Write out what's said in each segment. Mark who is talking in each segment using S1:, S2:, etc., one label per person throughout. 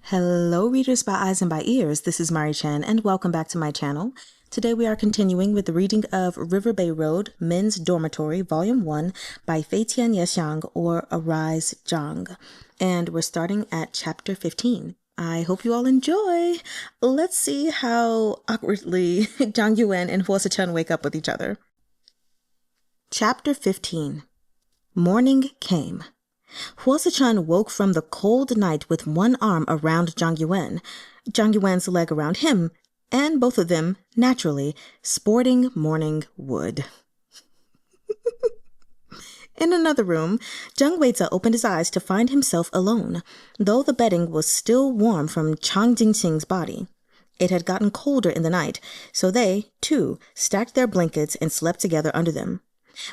S1: Hello readers by eyes and by ears, this is Mari Chen and welcome back to my channel. Today we are continuing with the reading of Riverbay Road, Men's Dormitory, Volume 1 by Fei Tian Xiang or Arise Zhang. And we're starting at Chapter 15. I hope you all enjoy. Let's see how awkwardly Zhang, Yuwen, and Suh-chun wake up with each other. Chapter 15. Morning came. Suh-chun woke from the cold night with one arm around Zhang Yuwen, Zhang Yuwen's leg around him, and both of them, naturally, sporting morning wood. In another room, WAY-zuh opened his eyes to find himself alone, though the bedding was still warm from Jinxing's body. It had gotten colder in the night, so they, too, stacked their blankets and slept together under them.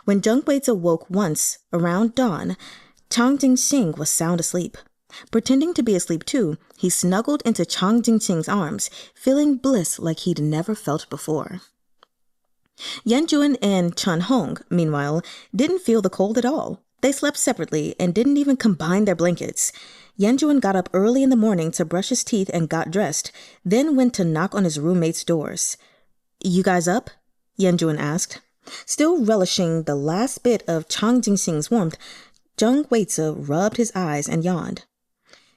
S1: When WAY-zuh woke once, around dawn, Jinxing was sound asleep. Pretending to be asleep too, he snuggled into Jinxing's arms, feeling bliss like he'd never felt before. Yanne and Chahng, meanwhile, didn't feel the cold at all. They slept separately and didn't even combine their blankets. Yanne got up early in the morning to brush his teeth and got dressed, then went to knock on his roommates' doors. "You guys up?" Yanne asked. Still relishing the last bit of Jinxing's warmth, WAY-zuh rubbed his eyes and yawned.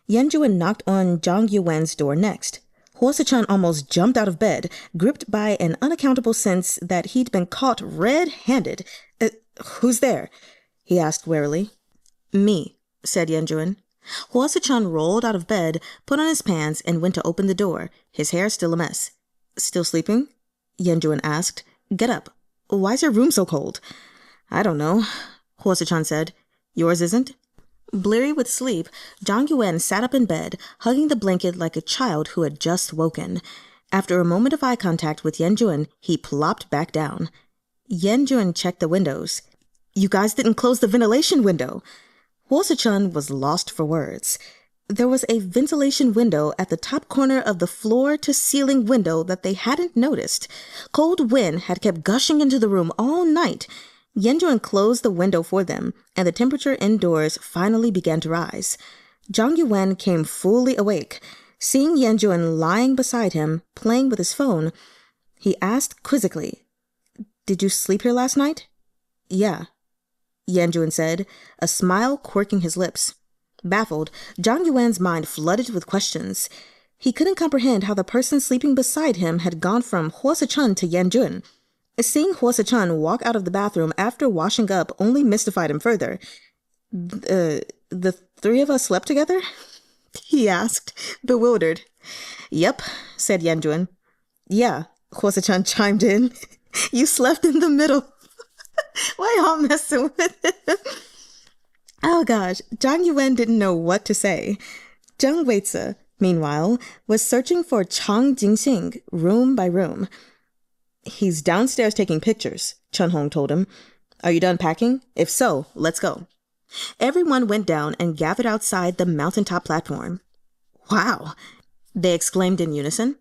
S1: Yanne knocked on Zhang Yuwen's door next. Suh-chun almost jumped out of bed, gripped by an unaccountable sense that he'd been caught red-handed. Who's there?" he asked warily. "Me," said Yanne. Suh-chun rolled out of bed, put on his pants, and went to open the door, his hair still a mess. "Still sleeping?" Yanne asked. "Get up. Why's your room so cold?" "I don't know," Suh-chun said. "Yours isn't?" Bleary with sleep, Zhang Yuwen sat up in bed, hugging the blanket like a child who had just woken. After a moment of eye contact with Yanne, he plopped back down. Yanne checked the windows. "You guys didn't close the ventilation window." Suh-chun was lost for words. There was a ventilation window at the top corner of the floor-to-ceiling window that they hadn't noticed. Cold wind had kept gushing into the room all night. Yanne closed the window for them, and the temperature indoors finally began to rise. Zhang Yuwen came fully awake. Seeing Yanne lying beside him, playing with his phone, he asked quizzically, "Did you sleep here last night?" "Yeah," Yanne said, a smile quirking his lips. Baffled, Zhang Yuwen's mind flooded with questions. He couldn't comprehend how the person sleeping beside him had gone from Suh-chun to Yanne. Seeing Suh-chun walk out of the bathroom after washing up only mystified him further. The three of us slept together?" he asked, bewildered. "Yep," said Yanne. "Yeah," Suh-chun chimed in. "You slept in the middle." Why y'all messing with it? Oh gosh, Zhang Yuwen didn't know what to say. WAY-zuh, meanwhile, was searching for Jinxing room by room. "He's downstairs taking pictures," Chahng told him. "Are you done packing? If so, let's go." Everyone went down and gathered outside the mountaintop platform. "Wow!" they exclaimed in unison.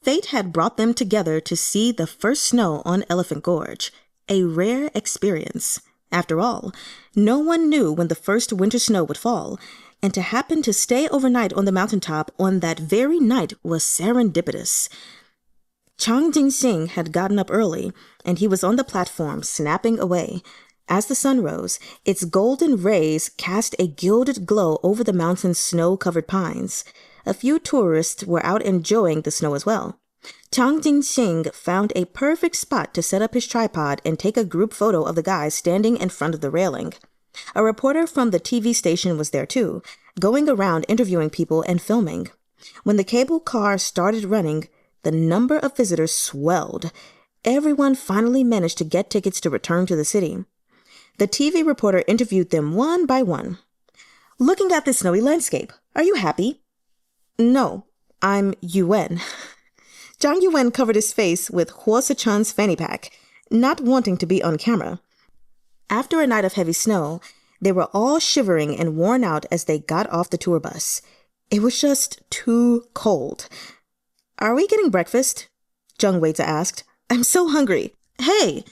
S1: Fate had brought them together to see the first snow on Elephant Gorge, a rare experience. After all, no one knew when the first winter snow would fall, and to happen to stay overnight on the mountaintop on that very night was serendipitous. Jinxing had gotten up early, and he was on the platform snapping away. As the sun rose, its golden rays cast a gilded glow over the mountain's snow-covered pines. A few tourists were out enjoying the snow as well. Jinxing found a perfect spot to set up his tripod and take a group photo of the guys standing in front of the railing. A reporter from the TV station was there too, going around interviewing people and filming. When the cable car started running, the number of visitors swelled. Everyone finally managed to get tickets to return to the city. The TV reporter interviewed them one by one. "Looking at this snowy landscape, are you happy?" "No, I'm Yuwen." Zhang Yuwen covered his face with Suh-chun's fanny pack, not wanting to be on camera. After a night of heavy snow, they were all shivering and worn out as they got off the tour bus. It was just too cold. "Are we getting breakfast?" WAY-zuh asked. "I'm so hungry." "Hey!"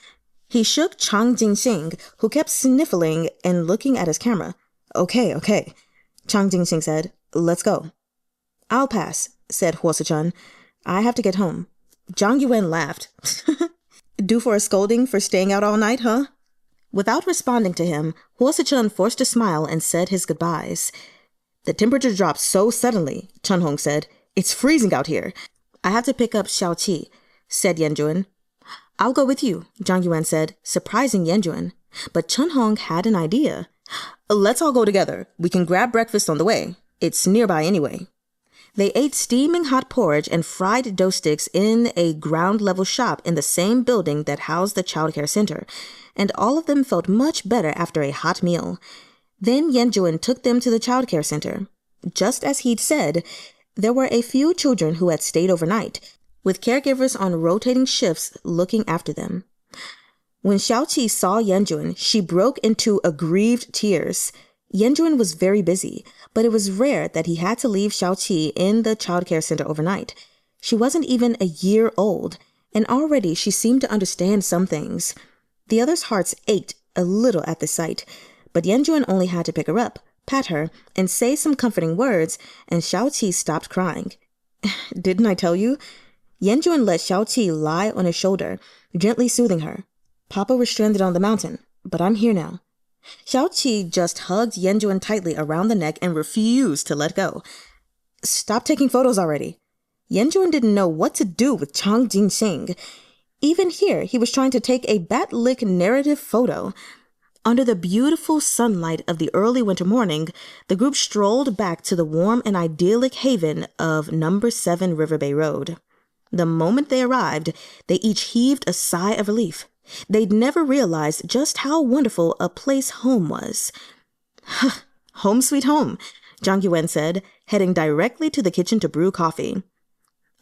S1: He shook Jinxing, who kept sniffling and looking at his camera. Okay, Jinxing said. "Let's go." I'll pass, said Suh-chun. I have to get home. Zhang Yuwen laughed. Due for a scolding for staying out all night, huh? Without responding to him, Suh-chun forced a smile and said his goodbyes. The temperature dropped so suddenly, Chen said. It's freezing out here. I have to pick up Xiao-chee, said Yanjuan. I'll go with you, Zhang Yuwen said, surprising Yanjuan. But Chen had an idea. Let's all go together. We can grab breakfast on the way. It's nearby anyway. They ate steaming hot porridge and fried dough sticks in a ground-level shop in the same building that housed the child care center, and all of them felt much better after a hot meal. Then Yanjuan took them to the child care center. Just as he'd said, there were a few children who had stayed overnight, with caregivers on rotating shifts looking after them. When Xiao-chee saw Yanjuan, she broke into aggrieved tears. Yanjuan was very busy, but it was rare that he had to leave Xiao-chee in the child care center overnight. She wasn't even a year old, and already she seemed to understand some things. The others' hearts ached a little at the sight, but Yanjuan only had to pick her up, pat her, and say some comforting words, and Xiao-chee stopped crying. Didn't I tell you? Yanjuan let Xiao-chee lie on his shoulder, gently soothing her. Papa was stranded on the mountain, but I'm here now. Xiao-chee just hugged Yanjuan tightly around the neck and refused to let go. Stop taking photos already. Yanjuan didn't know what to do with Chang Jinxing. Even here, he was trying to take a bat-lick narrative photo. Under the beautiful sunlight of the early winter morning, the group strolled back to the warm and idyllic haven of No. 7 Riverbay Road. The moment they arrived, they each heaved a sigh of relief. They'd never realized just how wonderful a place home was. Home sweet home, Zhang Yuwen said, heading directly to the kitchen to brew coffee.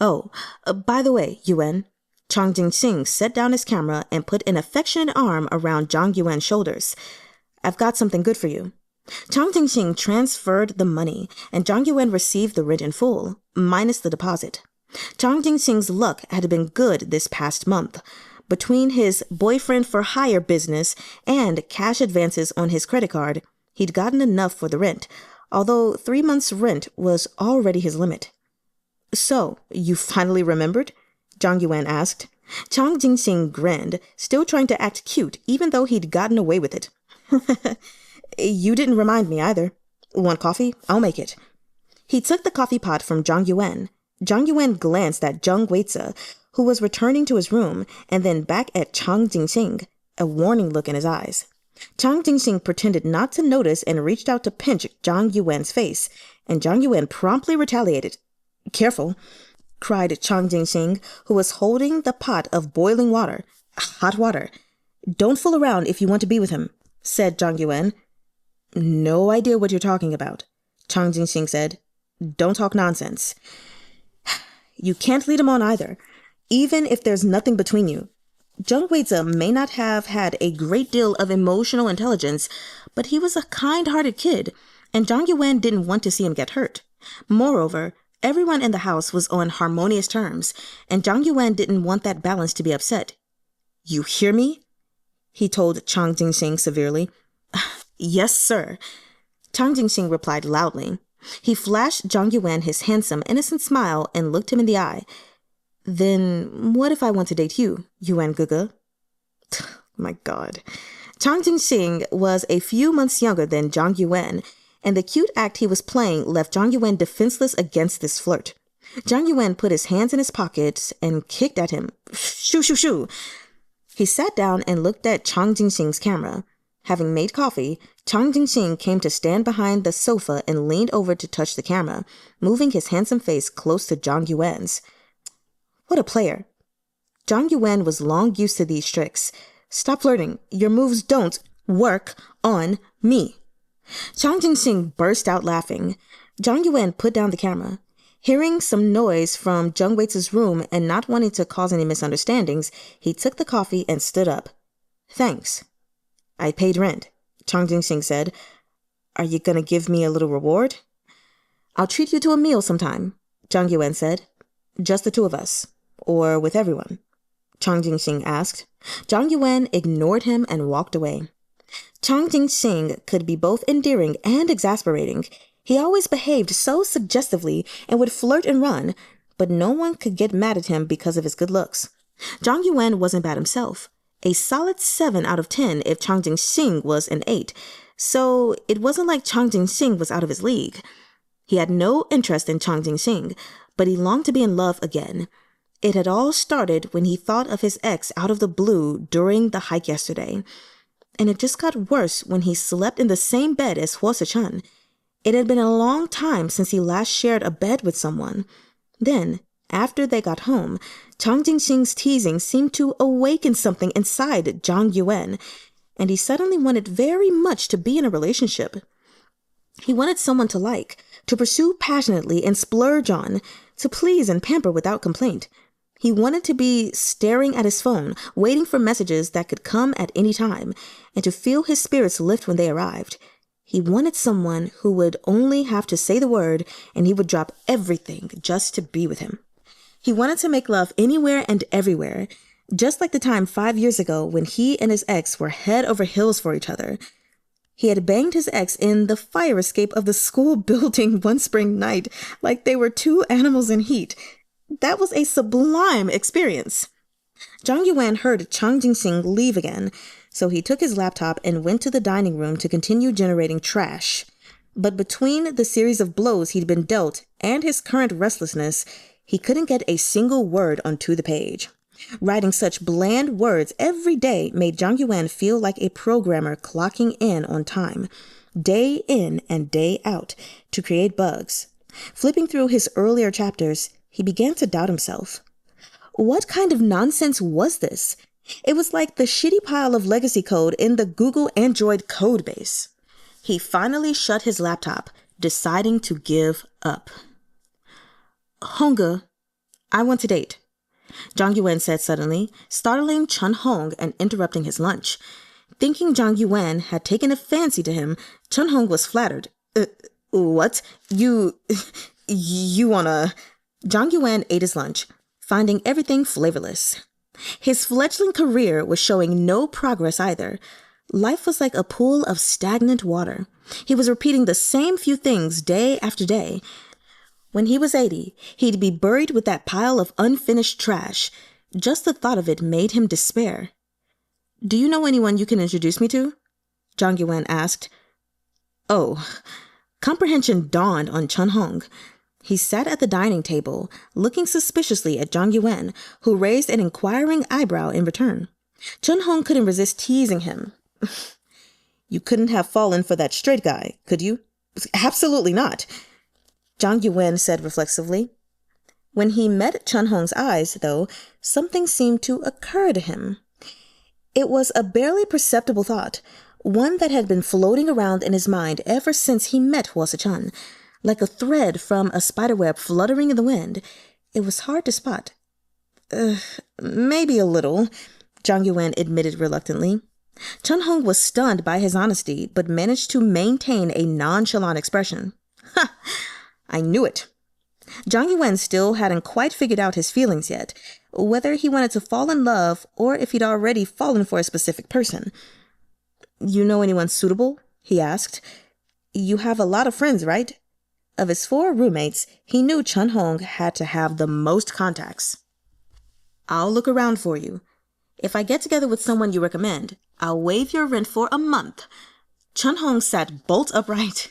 S1: Oh, by the way, Yuwen. Chang Jinxing set down his camera and put an affectionate arm around Zhang Yuwen's shoulders. I've got something good for you. Chang Jinxing transferred the money, and Zhang Yuwen received the rent in full, minus the deposit. Chang Jinxing's luck had been good this past month. Between his boyfriend-for-hire business and cash advances on his credit card, he'd gotten enough for the rent, although 3 months' rent was already his limit. So, you finally remembered? Zhang Yuwen asked. Chang Jinxing grinned, still trying to act cute even though he'd gotten away with it. You didn't remind me either. Want coffee? I'll make it. He took the coffee pot from Zhang Yuwen. Zhang Yuwen glanced at Jung WAY-zuh, who was returning to his room, and then back at Chang Jinxing, a warning look in his eyes. Chang Jinxing pretended not to notice and reached out to pinch Zhang Yuwen's face, and Zhang Yuwen promptly retaliated. Careful, cried Chang Jinxing, who was holding the pot of boiling water. Hot water. Don't fool around if you want to be with him, said Zhang Yuwen. No idea what you're talking about, Chang Jinxing said. Don't talk nonsense. You can't lead him on either, even if there's nothing between you. Jung WAY-zuh may not have had a great deal of emotional intelligence, but he was a kind-hearted kid, and Zhang Yuwen didn't want to see him get hurt. Moreover, everyone in the house was on harmonious terms, and Zhang Yuwen didn't want that balance to be upset. You hear me? He told Chang Jinxing severely. Yes, sir. Chang Jinxing replied loudly. He flashed Zhang Yuwen his handsome, innocent smile and looked him in the eye. Then what if I want to date you, Yuwen Gugu? My God. Chang Jinxing was a few months younger than Zhang Yuwen, and the cute act he was playing left Zhang Yuwen defenseless against this flirt. Zhang Yuwen put his hands in his pockets and kicked at him. Shoo, shoo, shoo. He sat down and looked at Chang Jinxing's camera. Having made coffee, Chang Jinxing came to stand behind the sofa and leaned over to touch the camera, moving his handsome face close to Zhang Yuwen's. What a player. Zhang Yuwen was long used to these tricks. Stop flirting. Your moves don't work on me. Chang Jinxing burst out laughing. Zhang Yuwen put down the camera. Hearing some noise from Jung WAY-zuh's room and not wanting to cause any misunderstandings, he took the coffee and stood up. Thanks. I paid rent, Chang Jinxing said. Are you gonna give me a little reward? I'll treat you to a meal sometime, Zhang Yuwen said. Just the two of us, or with everyone? Chang Jinxing asked. Zhang Yuwen ignored him and walked away. Chang Jinxing could be both endearing and exasperating. He always behaved so suggestively and would flirt and run, but no one could get mad at him because of his good looks. Zhang Yuwen wasn't bad himself. A solid 7 out of 10 if Chang Jinxing was an 8. So it wasn't like Chang Jinxing was out of his league. He had no interest in Chang Jinxing, but he longed to be in love again. It had all started when he thought of his ex out of the blue during the hike yesterday. And it just got worse when he slept in the same bed as Suh-chun. It had been a long time since he last shared a bed with someone. Then, after they got home, Chang Jinxing's teasing seemed to awaken something inside Zhang Yuwen, and he suddenly wanted very much to be in a relationship. He wanted someone to like, to pursue passionately and splurge on, to please and pamper without complaint. He wanted to be staring at his phone, waiting for messages that could come at any time, and to feel his spirits lift when they arrived. He wanted someone who would only have to say the word, and he would drop everything just to be with him. He wanted to make love anywhere and everywhere, just like the time 5 years ago when he and his ex were head over heels for each other. He had banged his ex in the fire escape of the school building one spring night, like they were two animals in heat. That was a sublime experience. Zhang Yuwen heard Chang Jinxing leave again, so he took his laptop and went to the dining room to continue generating trash. But between the series of blows he'd been dealt and his current restlessness, he couldn't get a single word onto the page. Writing such bland words every day made Zhang Yuwen feel like a programmer clocking in on time, day in and day out, to create bugs. Flipping through his earlier chapters, he began to doubt himself. What kind of nonsense was this? It was like the shitty pile of legacy code in the Google Android code base. He finally shut his laptop, deciding to give up. Honga, I want to date, Zhang Yuwen said suddenly, startling Chen and interrupting his lunch. Thinking Zhang Yuwen had taken a fancy to him, Chen was flattered. What? You wanna... Zhang Yuwen ate his lunch, finding everything flavorless. His fledgling career was showing no progress either. Life was like a pool of stagnant water. He was repeating the same few things day after day. When he was 80, he'd be buried with that pile of unfinished trash. Just the thought of it made him despair. Do you know anyone you can introduce me to? Zhang Yuwen asked. Oh. Comprehension dawned on Chen. He sat at the dining table, looking suspiciously at Zhang Yuwen, who raised an inquiring eyebrow in return. Chen couldn't resist teasing him. You couldn't have fallen for that straight guy, could you? Absolutely not, Zhang Yuwen said reflexively. When he met Chen eyes, though, something seemed to occur to him. It was a barely perceptible thought, one that had been floating around in his mind ever since he met Suh-chun. Like a thread from a spiderweb fluttering in the wind. It was hard to spot. Maybe a little, Zhang Yuwen admitted reluctantly. Chen was stunned by his honesty, but managed to maintain a nonchalant expression. Ha! I knew it. Zhang Yuwen still hadn't quite figured out his feelings yet, whether he wanted to fall in love or if he'd already fallen for a specific person. You know anyone suitable? He asked. You have a lot of friends, right? Of his 4 roommates, he knew Chen had to have the most contacts. I'll look around for you. If I get together with someone you recommend, I'll waive your rent for a month. Chen sat bolt upright.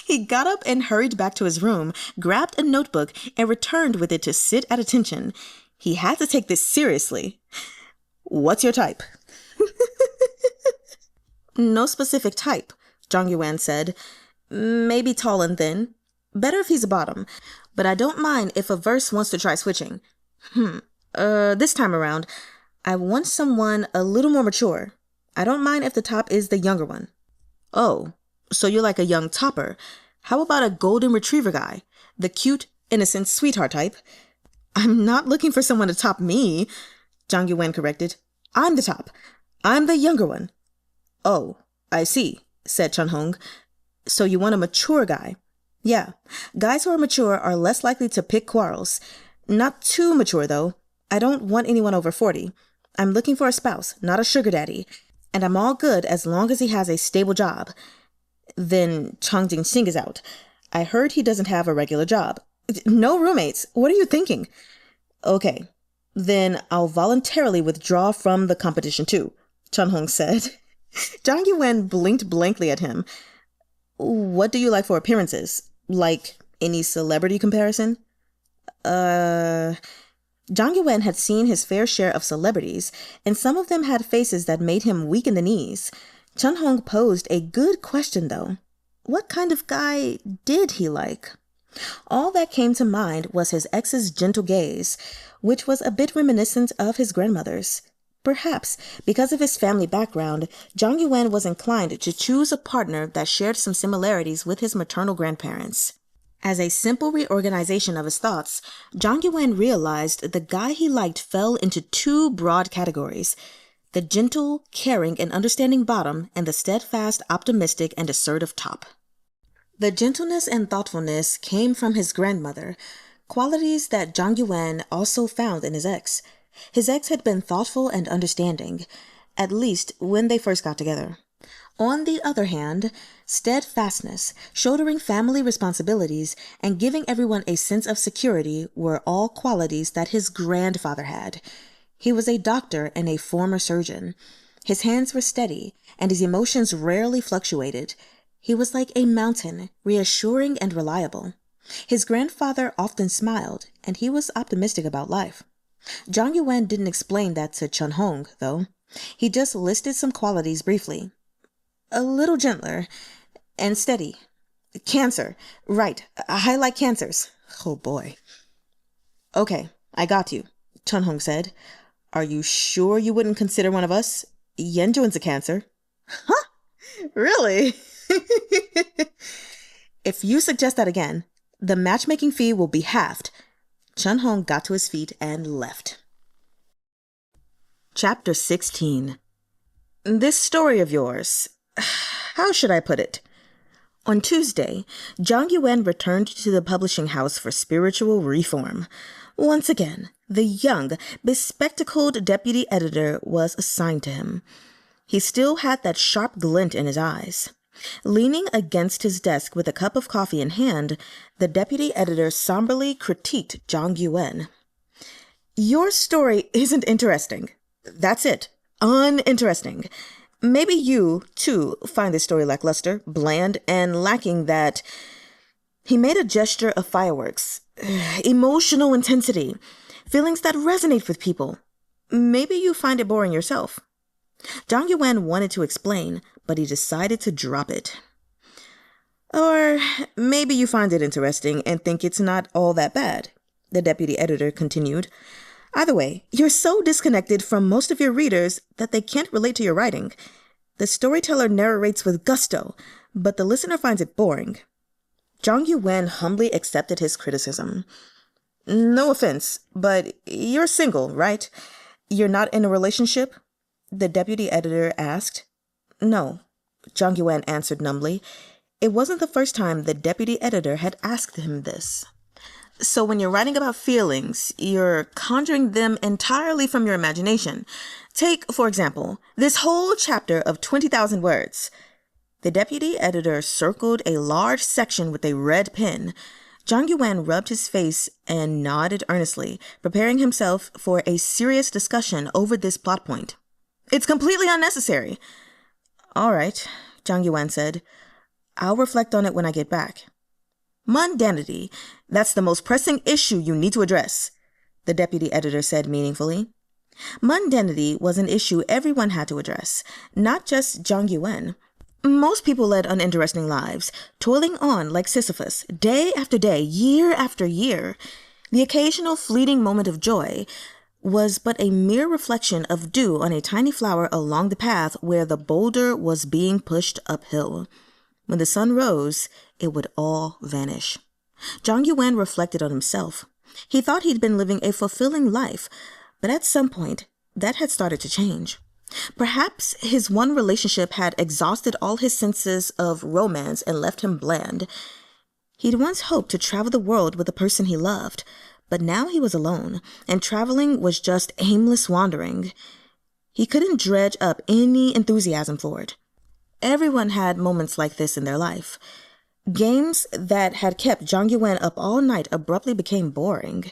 S1: He got up and hurried back to his room, grabbed a notebook, and returned with it to sit at attention. He had to take this seriously. What's your type? No specific type, Zhang Yuwen said. Maybe tall and thin. Better if he's a bottom. But I don't mind if a verse wants to try switching. This time around, I want someone a little more mature. I don't mind if the top is the younger one. Oh, so you're like a young topper. How about a golden retriever guy? The cute, innocent sweetheart type. I'm not looking for someone to top me, Zhang Yuwen corrected. I'm the top. I'm the younger one. Oh, I see, said Chen. So you want a mature guy? Yeah, guys who are mature are less likely to pick quarrels. Not too mature, though. I don't want anyone over 40. I'm looking for a spouse, not a sugar daddy. And I'm all good as long as he has a stable job. Then Chang Jinxing is out. I heard he doesn't have a regular job. No roommates. What are you thinking? Okay, then I'll voluntarily withdraw from the competition too, Chun-hong said. Zhang Yuwen blinked blankly at him. What do you like for appearances? Like any celebrity comparison? Zhang Yuwen had seen his fair share of celebrities, and some of them had faces that made him weak in the knees. Chun-hong posed a good question, though. What kind of guy did he like? All that came to mind was his ex's gentle gaze, which was a bit reminiscent of his grandmother's. Perhaps, because of his family background, Zhang Yuwen was inclined to choose a partner that shared some similarities with his maternal grandparents. As a simple reorganization of his thoughts, Zhang Yuwen realized the guy he liked fell into two broad categories: the gentle, caring, and understanding bottom, and the steadfast, optimistic, and assertive top. The gentleness and thoughtfulness came from his grandmother, qualities that Zhang Yuwen also found in his ex. His ex had been thoughtful and understanding, at least when they first got together. On the other hand, steadfastness, shouldering family responsibilities, and giving everyone a sense of security were all qualities that his grandfather had. He was a doctor and a former surgeon. His hands were steady, and his emotions rarely fluctuated. He was like a mountain, reassuring and reliable. His grandfather often smiled, and he was optimistic about life. Zhang Yuwen didn't explain that to Chun-hong, though. He just listed some qualities briefly. A little gentler and steady. Cancer. Right, I like cancers. Oh boy. Okay, I got you, Chun-hong said. Are you sure you wouldn't consider one of us? Yuwen's a cancer. Huh? Really? If you suggest that again, the matchmaking fee will be halved. Chun-hong got to his feet and left. Chapter 16. This story of yours, how should I put it? On Tuesday, Zhang Yuwen returned to the publishing house for spiritual reform. Once again, the young, bespectacled deputy editor was assigned to him. He still had that sharp glint in his eyes. Leaning against his desk with a cup of coffee in hand, the deputy editor somberly critiqued Zhang Yuwen. Your story isn't interesting. That's it. Uninteresting. Maybe you, too, find this story lackluster, bland, and lacking that... He made a gesture of fireworks. Emotional intensity. Feelings that resonate with people. Maybe you find it boring yourself. Zhang Yuwen wanted to explain, but he decided to drop it. Or maybe you find it interesting and think it's not all that bad, the deputy editor continued. Either way, you're so disconnected from most of your readers that they can't relate to your writing. The storyteller narrates with gusto, but the listener finds it boring. Zhang Yuwen humbly accepted his criticism. No offense, but you're single, right? You're not in a relationship? The deputy editor asked. No, Zhang Yuwen answered numbly. It wasn't the first time the deputy editor had asked him this. So when you're writing about feelings, you're conjuring them entirely from your imagination. Take, for example, this whole chapter of 20,000 words. The deputy editor circled a large section with a red pen. Zhang Yuwen rubbed his face and nodded earnestly, preparing himself for a serious discussion over this plot point. It's completely unnecessary. All right, Zhang Yuwen said. I'll reflect on it when I get back. Mundanity. That's the most pressing issue you need to address, the deputy editor said meaningfully. Mundanity was an issue everyone had to address, not just Zhang Yuwen. Most people led uninteresting lives, toiling on like Sisyphus, day after day, year after year. The occasional fleeting moment of joy was but a mere reflection of dew on a tiny flower along the path where the boulder was being pushed uphill. When the sun rose, it would all vanish. Zhang Yuwen reflected on himself. He thought he'd been living a fulfilling life, but at some point, that had started to change. Perhaps his one relationship had exhausted all his senses of romance and left him bland. He'd once hoped to travel the world with the person he loved, but now he was alone, and traveling was just aimless wandering. He couldn't dredge up any enthusiasm for it. Everyone had moments like this in their life. Games that had kept Zhang Yuwen up all night abruptly became boring.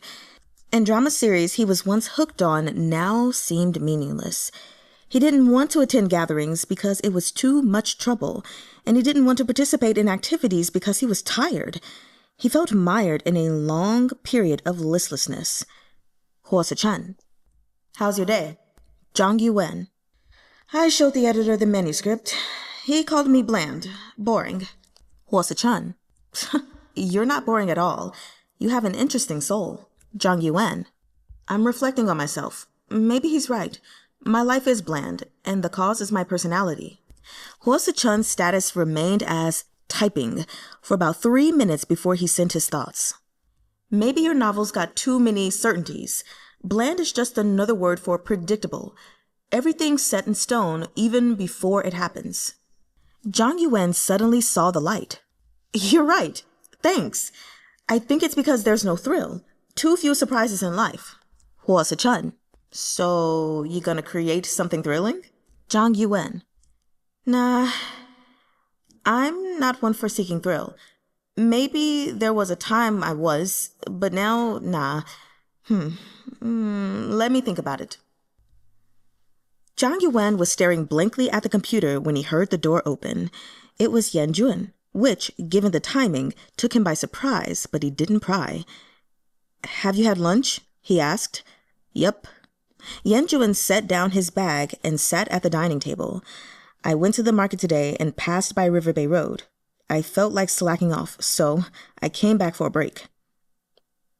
S1: And drama series he was once hooked on now seemed meaningless. He didn't want to attend gatherings because it was too much trouble, and he didn't want to participate in activities because he was tired. He felt mired in a long period of listlessness. Suh-chun. How's your day? Zhang Yuwen. I showed the editor the manuscript. He called me bland, boring. Suh-chun. You're not boring at all. You have an interesting soul. Zhang Yuwen. I'm reflecting on myself. Maybe he's right. My life is bland, and the cause is my personality. Suh-chun's status remained as typing for about 3 minutes before he sent his thoughts. Maybe your novel's got too many certainties. Bland is just another word for predictable. Everything's set in stone even before it happens. Zhang Yuwen suddenly saw the light. You're right. Thanks. I think it's because there's no thrill. Too few surprises in life. Suh-chun. So, you gonna create something thrilling? Zhang Yuwen. Nah, I'm not one for seeking thrill. Maybe there was a time I was, but now, nah. Let me think about it. Zhang Yuwen was staring blankly at the computer when he heard the door open. It was Yan, which, given the timing, took him by surprise, but he didn't pry. Have you had lunch? He asked. Yep. Yan set down his bag and sat at the dining table. I went to the market today and passed by Riverbay Road. I felt like slacking off, so I came back for a break.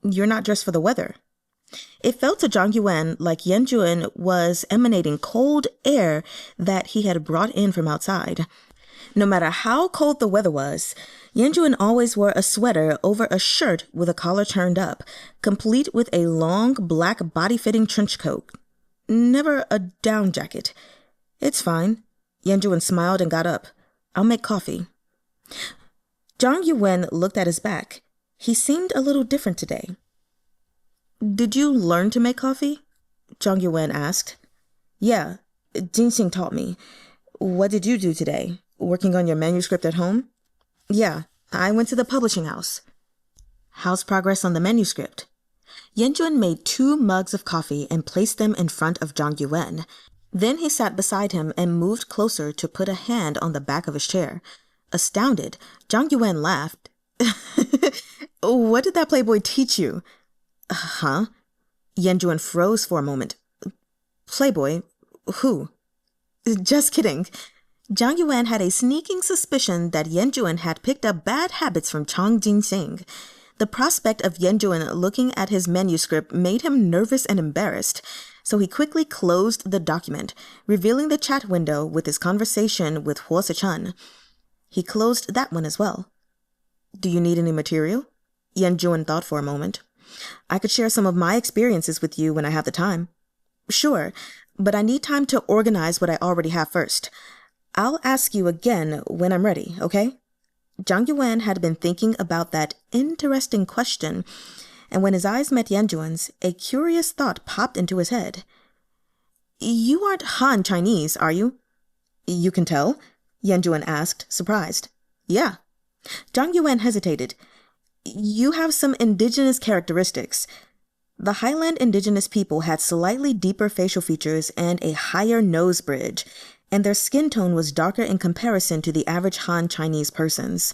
S1: You're not dressed for the weather. It felt to Zhang Yuwen like Yan was emanating cold air that he had brought in from outside. No matter how cold the weather was, Yan always wore a sweater over a shirt with a collar turned up, complete with a long black body-fitting trench coat. Never a down jacket. It's fine. Yan smiled and got up. I'll make coffee. Zhang Yuwen looked at his back. He seemed a little different today. Did you learn to make coffee? Zhang Yuwen asked. Yeah, Jinxing taught me. What did you do today? Working on your manuscript at home? Yeah, I went to the publishing house. How's progress on the manuscript? Yan made 2 mugs of coffee and placed them in front of Zhang Yuwen. Then he sat beside him and moved closer to put a hand on the back of his chair. Astounded, Zhang Yuwen laughed. What did that playboy teach you? Huh? Yan froze for a moment. Playboy? Who? Just kidding. Zhang Yuwen had a sneaking suspicion that Yan had picked up bad habits from Chang Jinxing. The prospect of Yan looking at his manuscript made him nervous and embarrassed, so he quickly closed the document, revealing the chat window with his conversation with Suh-chun. He closed that one as well. Do you need any material? Yan thought for a moment. I could share some of my experiences with you when I have the time. Sure, but I need time to organize what I already have first. I'll ask you again when I'm ready, okay? Zhang Yuwen had been thinking about that interesting question, and when his eyes met Yan a curious thought popped into his head. You aren't Han Chinese, are you? You can tell? Yan asked, surprised. Yeah. Zhang Yuwen hesitated. You have some indigenous characteristics. The Highland indigenous people had slightly deeper facial features and a higher nose bridge, and their skin tone was darker in comparison to the average Han Chinese person's.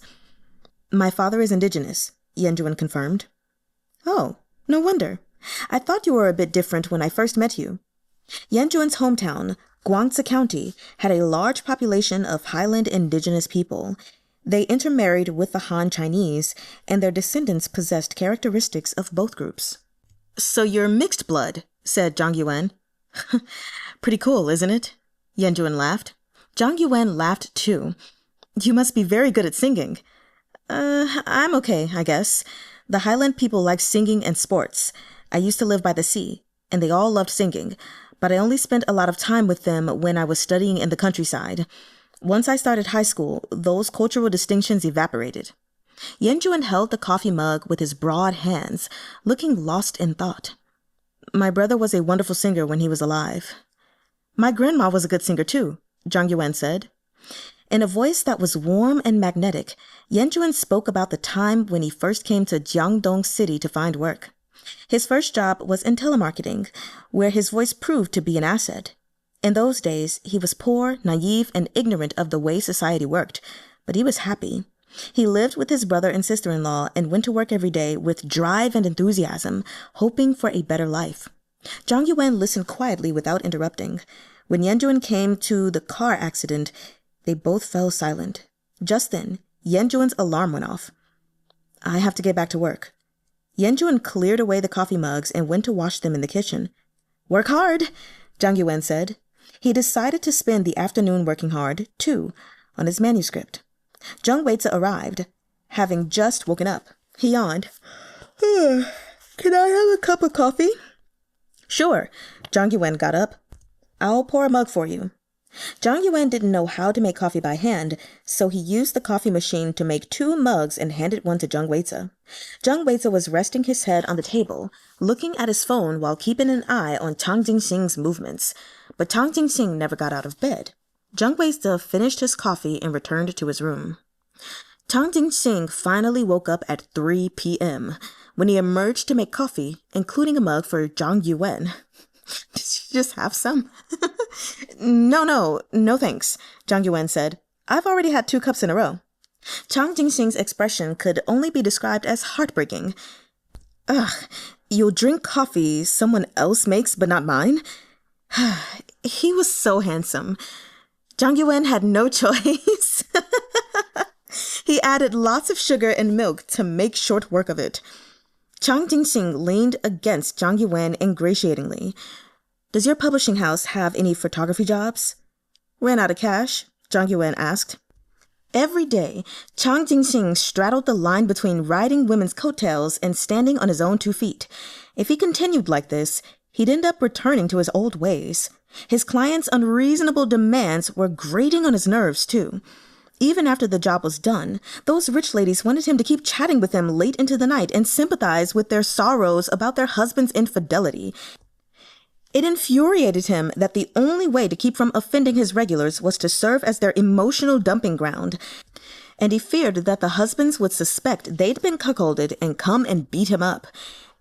S1: My father is indigenous, Yan confirmed. Oh, no wonder. I thought you were a bit different when I first met you. Yan hometown, Guangzi County, had a large population of Highland indigenous people. They intermarried with the Han Chinese, and their descendants possessed characteristics of both groups. So you're mixed blood, said Zhang Yuwen. Pretty cool, isn't it? Yan laughed. Zhang Yuwen laughed too. You must be very good at singing. I'm okay, I guess. The Highland people like singing and sports. I used to live by the sea, and they all loved singing, but I only spent a lot of time with them when I was studying in the countryside. Once I started high school, those cultural distinctions evaporated. Yan held the coffee mug with his broad hands, looking lost in thought. My brother was a wonderful singer when he was alive. My grandma was a good singer too, Zhang Yuwen said. In a voice that was warm and magnetic, Yuwen spoke about the time when he first came to Jiangdong City to find work. His first job was in telemarketing, where his voice proved to be an asset. In those days, he was poor, naive, and ignorant of the way society worked, but he was happy. He lived with his brother and sister-in-law and went to work every day with drive and enthusiasm, hoping for a better life. Zhang Yuwen listened quietly without interrupting. When Yuwen came to the car accident, they both fell silent. Just then, Yuwen's alarm went off. I have to get back to work. Yuwen cleared away the coffee mugs and went to wash them in the kitchen. Work hard, Zhang Yuwen said. He decided to spend the afternoon working hard, too, on his manuscript. WAY-zuh arrived, having just woken up. He yawned. Can I have a cup of coffee? Sure. Zhang Yuwen got up. I'll pour a mug for you. Zhang Yuwen didn't know how to make coffee by hand, so he used the coffee machine to make 2 mugs and handed one to WAY-zuh. WAY-zuh was resting his head on the table, looking at his phone while keeping an eye on Jinxing's movements. But Jinxing never got out of bed. WAY-zuh finished his coffee and returned to his room. Jinxing finally woke up at 3 p.m. when he emerged to make coffee, including a mug for Zhang Yuwen. Did you just have some? No thanks, Zhang Yuwen said. I've already had 2 cups in a row. Jinxing's expression could only be described as heartbreaking. Ugh, you'll drink coffee someone else makes but not mine? He was so handsome. Zhang Yuwen had no choice. He added lots of sugar and milk to make short work of it. Jinxing leaned against Zhang Yuwen ingratiatingly. Does your publishing house have any photography jobs? Ran out of cash? Zhang Yuwen asked. Every day, Jinxing straddled the line between riding women's coattails and standing on his own 2 feet. If he continued like this, he'd end up returning to his old ways. His clients' unreasonable demands were grating on his nerves, too. Even after the job was done, those rich ladies wanted him to keep chatting with them late into the night and sympathize with their sorrows about their husband's infidelity. It infuriated him that the only way to keep from offending his regulars was to serve as their emotional dumping ground, and he feared that the husbands would suspect they'd been cuckolded and come and beat him up.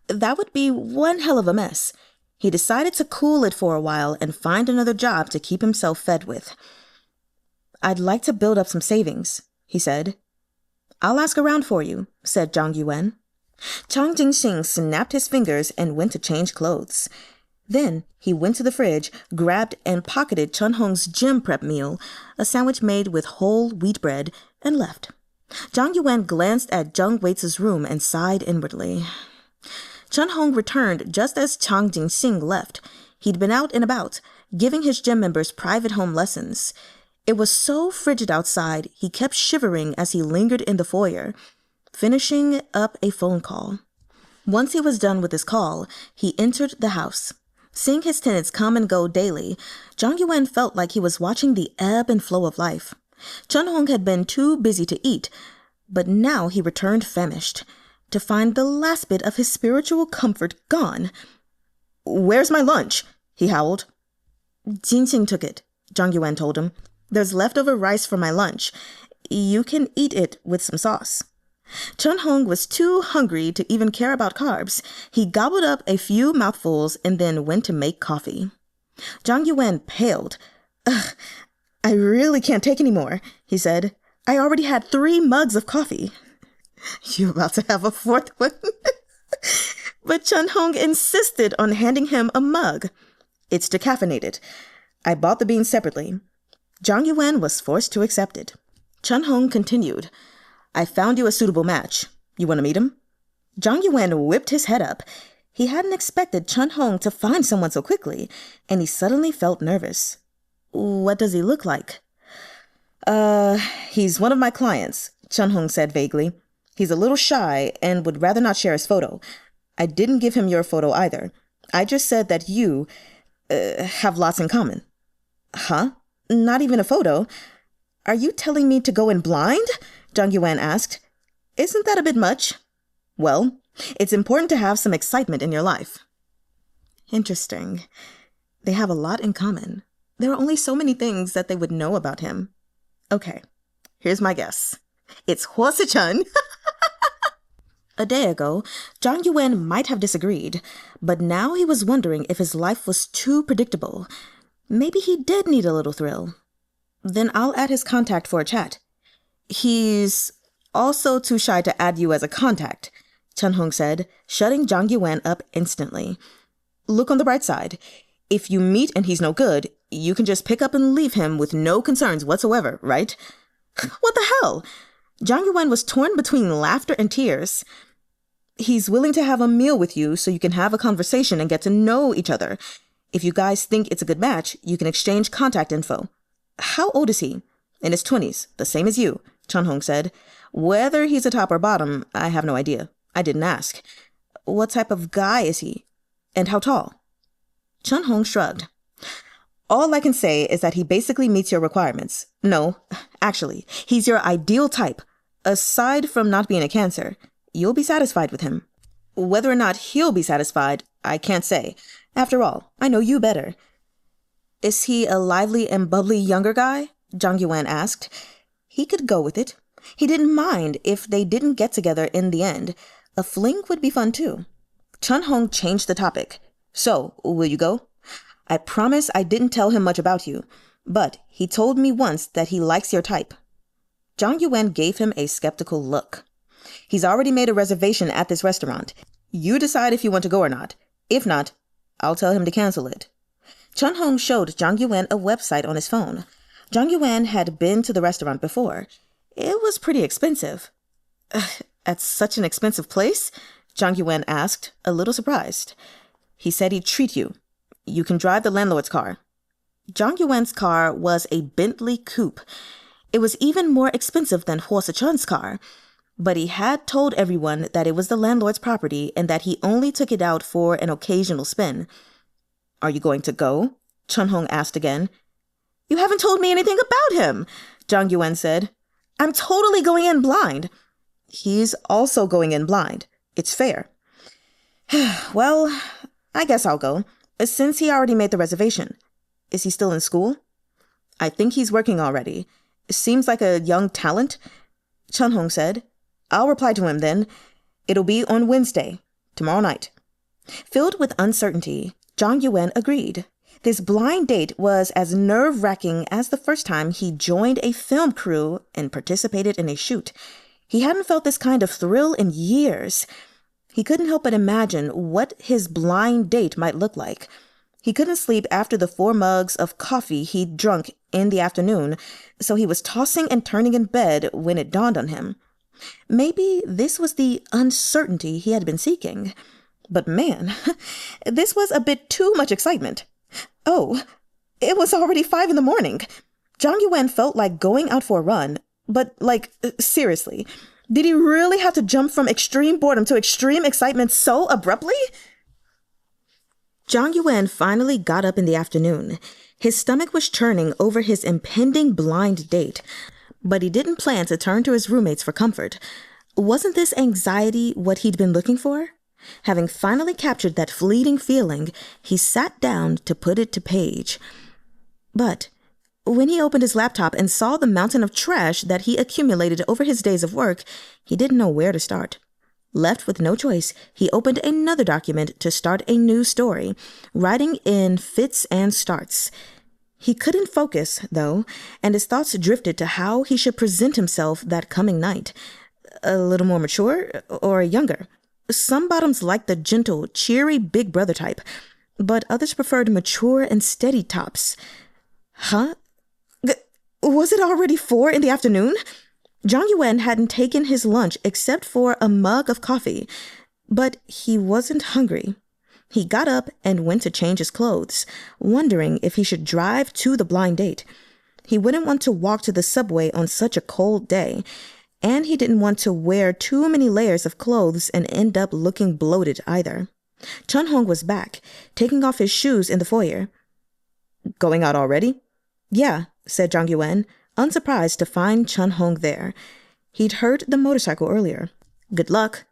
S1: That would be one hell of a mess. He decided to cool it for a while and find another job to keep himself fed with. I'd like to build up some savings, he said. I'll ask around for you, said Zhang Yuwen. Jinxing snapped his fingers and went to change clothes. Then he went to the fridge, grabbed and pocketed Chunhong's gym prep meal, a sandwich made with whole wheat bread, and left. Zhang Yuwen glanced at Zhang Weize's room and sighed inwardly. Chunhong returned just as Jinxing left. He'd been out and about, giving his gym members private home lessons. It was so frigid outside, he kept shivering as he lingered in the foyer, finishing up a phone call. Once he was done with his call, he entered the house. Seeing his tenants come and go daily, Zhang Yuwen felt like he was watching the ebb and flow of life. Chunhong had been too busy to eat, but now he returned famished, to find the last bit of his spiritual comfort gone. Where's my lunch? He howled. Jinxing took it, Zhang Yuwen told him. There's leftover rice for my lunch. You can eat it with some sauce. Chunhong was too hungry to even care about carbs. He gobbled up a few mouthfuls and then went to make coffee. Zhang Yuwen paled. Ugh, I really can't take any more, he said. I already had 3 mugs of coffee. You about to have a 4th one? But Chunhong insisted on handing him a mug. It's decaffeinated. I bought the beans separately. Zhang Yuwen was forced to accept it. Chunhong continued. I found you a suitable match. You want to meet him? Zhang Yuwen whipped his head up. He hadn't expected Chunhong to find someone so quickly, and he suddenly felt nervous. What does he look like? He's one of my clients, Chunhong said vaguely. He's a little shy and would rather not share his photo. I didn't give him your photo either. I just said that you have lots in common. Huh? Not even a photo? Are you telling me to go in blind? Zhang Yuwen asked. Isn't that a bit much? Well, it's important to have some excitement in your life. Interesting. They have a lot in common. There are only so many things that they would know about him. Okay, here's my guess. It's Suh-chun. A day ago, Zhang Yuwen might have disagreed, but now he was wondering if his life was too predictable. Maybe he did need a little thrill. Then I'll add his contact for a chat. He's also too shy to add you as a contact, Chahng said, shutting Zhang Yuwen up instantly. Look on the bright side. If you meet and he's no good, you can just pick up and leave him with no concerns whatsoever, right? What the hell? Zhang Yuwen was torn between laughter and tears. He's willing to have a meal with you so you can have a conversation and get to know each other. If you guys think it's a good match, you can exchange contact info. How old is he? In his 20s, the same as you, Chahng said. Whether he's a top or bottom, I have no idea. I didn't ask. What type of guy is he? And how tall? Chahng shrugged. All I can say is that he basically meets your requirements. No, actually, he's your ideal type. Aside from not being a Cancer, you'll be satisfied with him. Whether or not he'll be satisfied, I can't say. After all, I know you better. Is he a lively and bubbly younger guy? Zhang Yuwen asked. He could go with it. He didn't mind if they didn't get together in the end. A fling would be fun too. Chahng changed the topic. So, will you go? I promise I didn't tell him much about you, but he told me once that he likes your type. Zhang Yuwen gave him a skeptical look. He's already made a reservation at this restaurant. You decide if you want to go or not. If not, I'll tell him to cancel it. Chahng showed Zhang Yuwen a website on his phone. Zhang Yuwen had been to the restaurant before. It was pretty expensive. At such an expensive place? Zhang Yuwen asked, a little surprised. He said he'd treat you. You can drive the landlord's car. Zhang Yuwen's car was a Bentley coupe. It was even more expensive than Suh-chun's car. But he had told everyone that it was the landlord's property and that he only took it out for an occasional spin. Are you going to go? Chahng asked again. You haven't told me anything about him, Zhang Yuwen said. I'm totally going in blind. He's also going in blind. It's fair. Well, I guess I'll go, since he already made the reservation. Is he still in school? I think he's working already. Seems like a young talent, Chahng said. I'll reply to him then. It'll be on Wednesday, tomorrow night. Filled with uncertainty, Zhang Yuwen agreed. This blind date was as nerve-wracking as the first time he joined a film crew and participated in a shoot. He hadn't felt this kind of thrill in years. He couldn't help but imagine what his blind date might look like. He couldn't sleep after the 4 mugs of coffee he'd drunk in the afternoon, so he was tossing and turning in bed when it dawned on him. Maybe this was the uncertainty he had been seeking. But man, this was a bit too much excitement. Oh, it was already 5 in the morning. Zhang Yuwen felt like going out for a run, but seriously, did he really have to jump from extreme boredom to extreme excitement so abruptly? Zhang Yuwen finally got up in the afternoon. His stomach was churning over his impending blind date, but he didn't plan to turn to his roommates for comfort. Wasn't this anxiety what he'd been looking for? Having finally captured that fleeting feeling, he sat down to put it to page. But when he opened his laptop and saw the mountain of trash that he accumulated over his days of work, he didn't know where to start. Left with no choice, he opened another document to start a new story, writing in fits and starts. He couldn't focus, though, and his thoughts drifted to how he should present himself that coming night. A little more mature or younger? Some bottoms liked the gentle, cheery big brother type, but others preferred mature and steady tops. Huh? Was it already 4 in the afternoon? Zhang Yuwen hadn't taken his lunch except for a mug of coffee, but he wasn't hungry. He got up and went to change his clothes, wondering if he should drive to the blind date. He wouldn't want to walk to the subway on such a cold day, and he didn't want to wear too many layers of clothes and end up looking bloated either. Chahng was back, taking off his shoes in the foyer. Going out already? Yeah, said Zhang Yuwen, unsurprised to find Chahng there. He'd heard the motorcycle earlier. Good luck.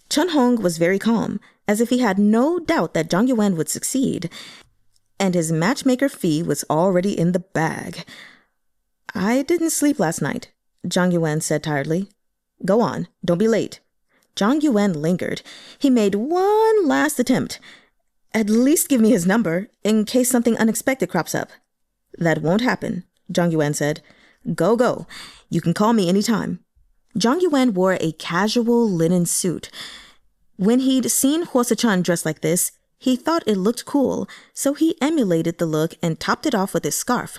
S1: Chahng was very calm, as if he had no doubt that Zhang Yuwen would succeed, and his matchmaker fee was already in the bag. I didn't sleep last night, Zhang Yuwen said tiredly. Go on, don't be late. Zhang Yuwen lingered. He made one last attempt. At least give me his number, in case something unexpected crops up. That won't happen, Zhang Yuwen said. Go, go. You can call me anytime. Zhang Yuwen wore a casual linen suit. When he'd seen Suh-chun dressed like this, he thought it looked cool, so he emulated the look and topped it off with his scarf.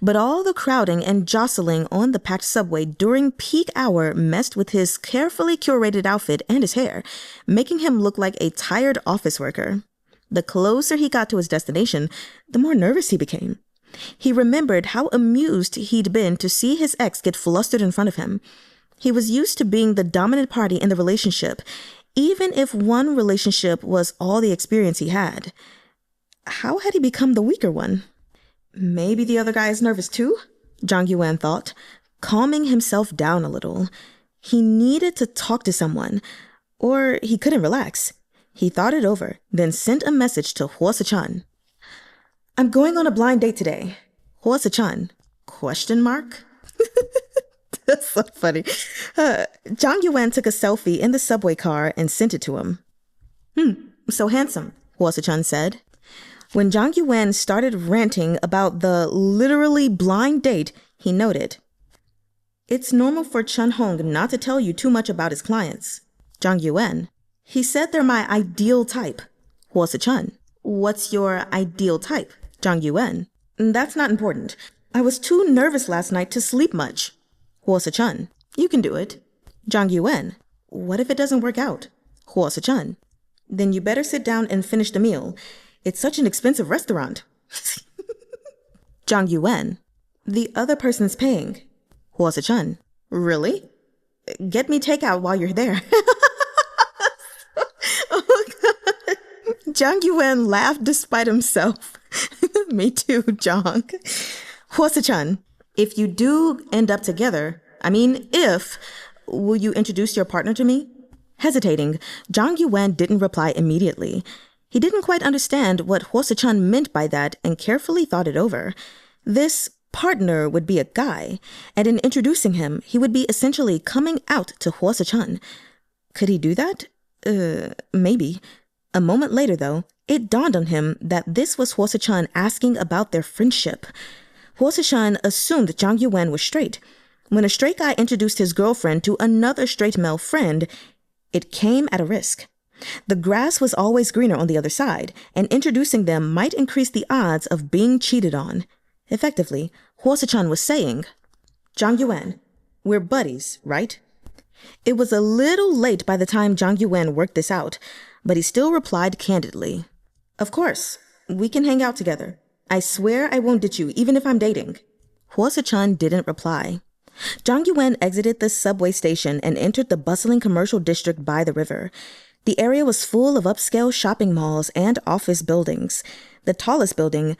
S1: But all the crowding and jostling on the packed subway during peak hour messed with his carefully curated outfit and his hair, making him look like a tired office worker. The closer he got to his destination, the more nervous he became. He remembered how amused he'd been to see his ex get flustered in front of him. He was used to being the dominant party in the relationship, even if one relationship was all the experience he had. How had he become the weaker one? Maybe the other guy is nervous too, Zhang Yuwen thought, calming himself down a little. He needed to talk to someone, or he couldn't relax. He thought it over, then sent a message to Suh-chun. I'm going on a blind date today. Suh-chun? ? That's so funny. Zhang Yuwen took a selfie in the subway car and sent it to him. So handsome, Suh-chun said. When Zhang Yuwen started ranting about the literally blind date, he noted, It's normal for Chahng not to tell you too much about his clients. Zhang Yuwen, he said they're my ideal type. Suh-chun, what's your ideal type? Zhang Yuwen, that's not important. I was too nervous last night to sleep much. Suh-chun, you can do it. Zhang Yuwen, what if it doesn't work out? Suh-chun, then you better sit down and finish the meal. It's such an expensive restaurant. Zhang Yuwen, the other person's paying. Suh-chun, really? Get me takeout while you're there. Oh, God. Zhang Yuwen laughed despite himself. Me too, Jahng. Suh-chun, if you do end up together, will you introduce your partner to me? Hesitating, Zhang Yuwen didn't reply immediately. He didn't quite understand what Suh-chun meant by that and carefully thought it over. This partner would be a guy, and in introducing him, he would be essentially coming out to Suh-chun. Could he do that? Maybe. A moment later, though, it dawned on him that this was Suh-chun asking about their friendship. Suh-chun assumed Zhang Yuwen was straight. When a straight guy introduced his girlfriend to another straight male friend, it came at a risk. The grass was always greener on the other side, and introducing them might increase the odds of being cheated on. Effectively, Suh-chun was saying, Zhang Yuwen, we're buddies, right? It was a little late by the time Zhang Yuwen worked this out, but he still replied candidly. Of course, we can hang out together. I swear I won't ditch you, even if I'm dating. Suh-chun didn't reply. Zhang Yuwen exited the subway station and entered the bustling commercial district by the river. The area was full of upscale shopping malls and office buildings. The tallest building,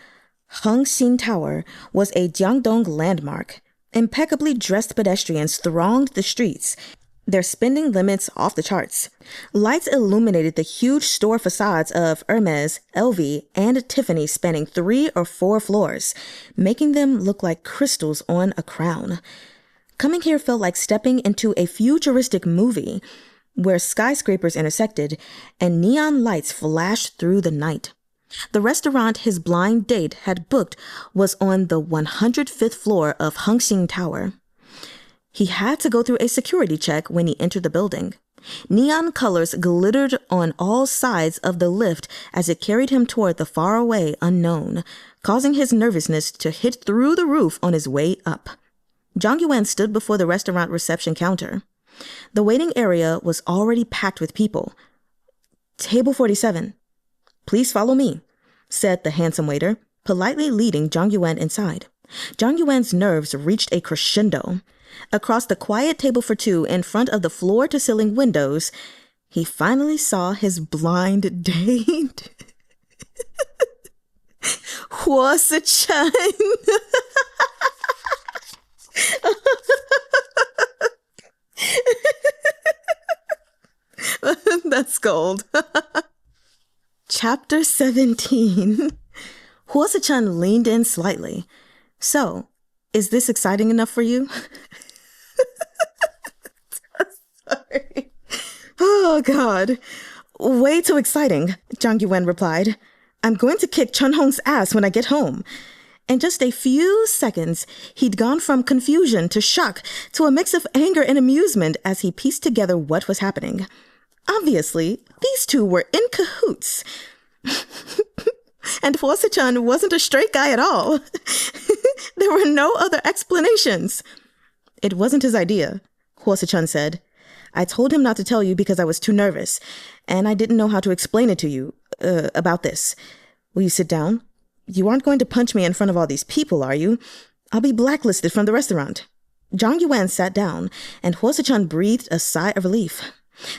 S1: Hengxin Tower, was a Jiangdong landmark. Impeccably dressed pedestrians thronged the streets, their spending limits off the charts. Lights illuminated the huge store facades of Hermes, LV, and Tiffany spanning 3 or 4 floors, making them look like crystals on a crown. Coming here felt like stepping into a futuristic movie, where skyscrapers intersected and neon lights flashed through the night. The restaurant his blind date had booked was on the 105th floor of Hengxin Tower. He had to go through a security check when he entered the building. Neon colors glittered on all sides of the lift as it carried him toward the faraway unknown, causing his nervousness to hit through the roof on his way up. Zhang Yuwen stood before the restaurant reception counter. The waiting area was already packed with people. Table 47. Please follow me, said the handsome waiter, politely leading Zhang Yuwen inside. Zhang Yuwen's nerves reached a crescendo. Across the quiet table for 2 in front of the floor-to-ceiling windows, he finally saw his blind date. Suh-chun. That's gold. Chapter 17. Suh-chun leaned in slightly. So, Is this exciting enough for you? Sorry. Oh, God. Way too exciting, Zhang Yuwen replied. I'm going to kick Chen Hong's ass when I get home. In just a few seconds, he'd gone from confusion to shock to a mix of anger and amusement as he pieced together what was happening. Obviously, these two were in cahoots. And Suh-chun wasn't a straight guy at all. There were no other explanations. It wasn't his idea, Suh-chun said. I told him not to tell you because I was too nervous, and I didn't know how to explain it to you, about this. Will you sit down? You aren't going to punch me in front of all these people, are you? I'll be blacklisted from the restaurant. Zhang Yuwen sat down, and Suh-chun breathed a sigh of relief.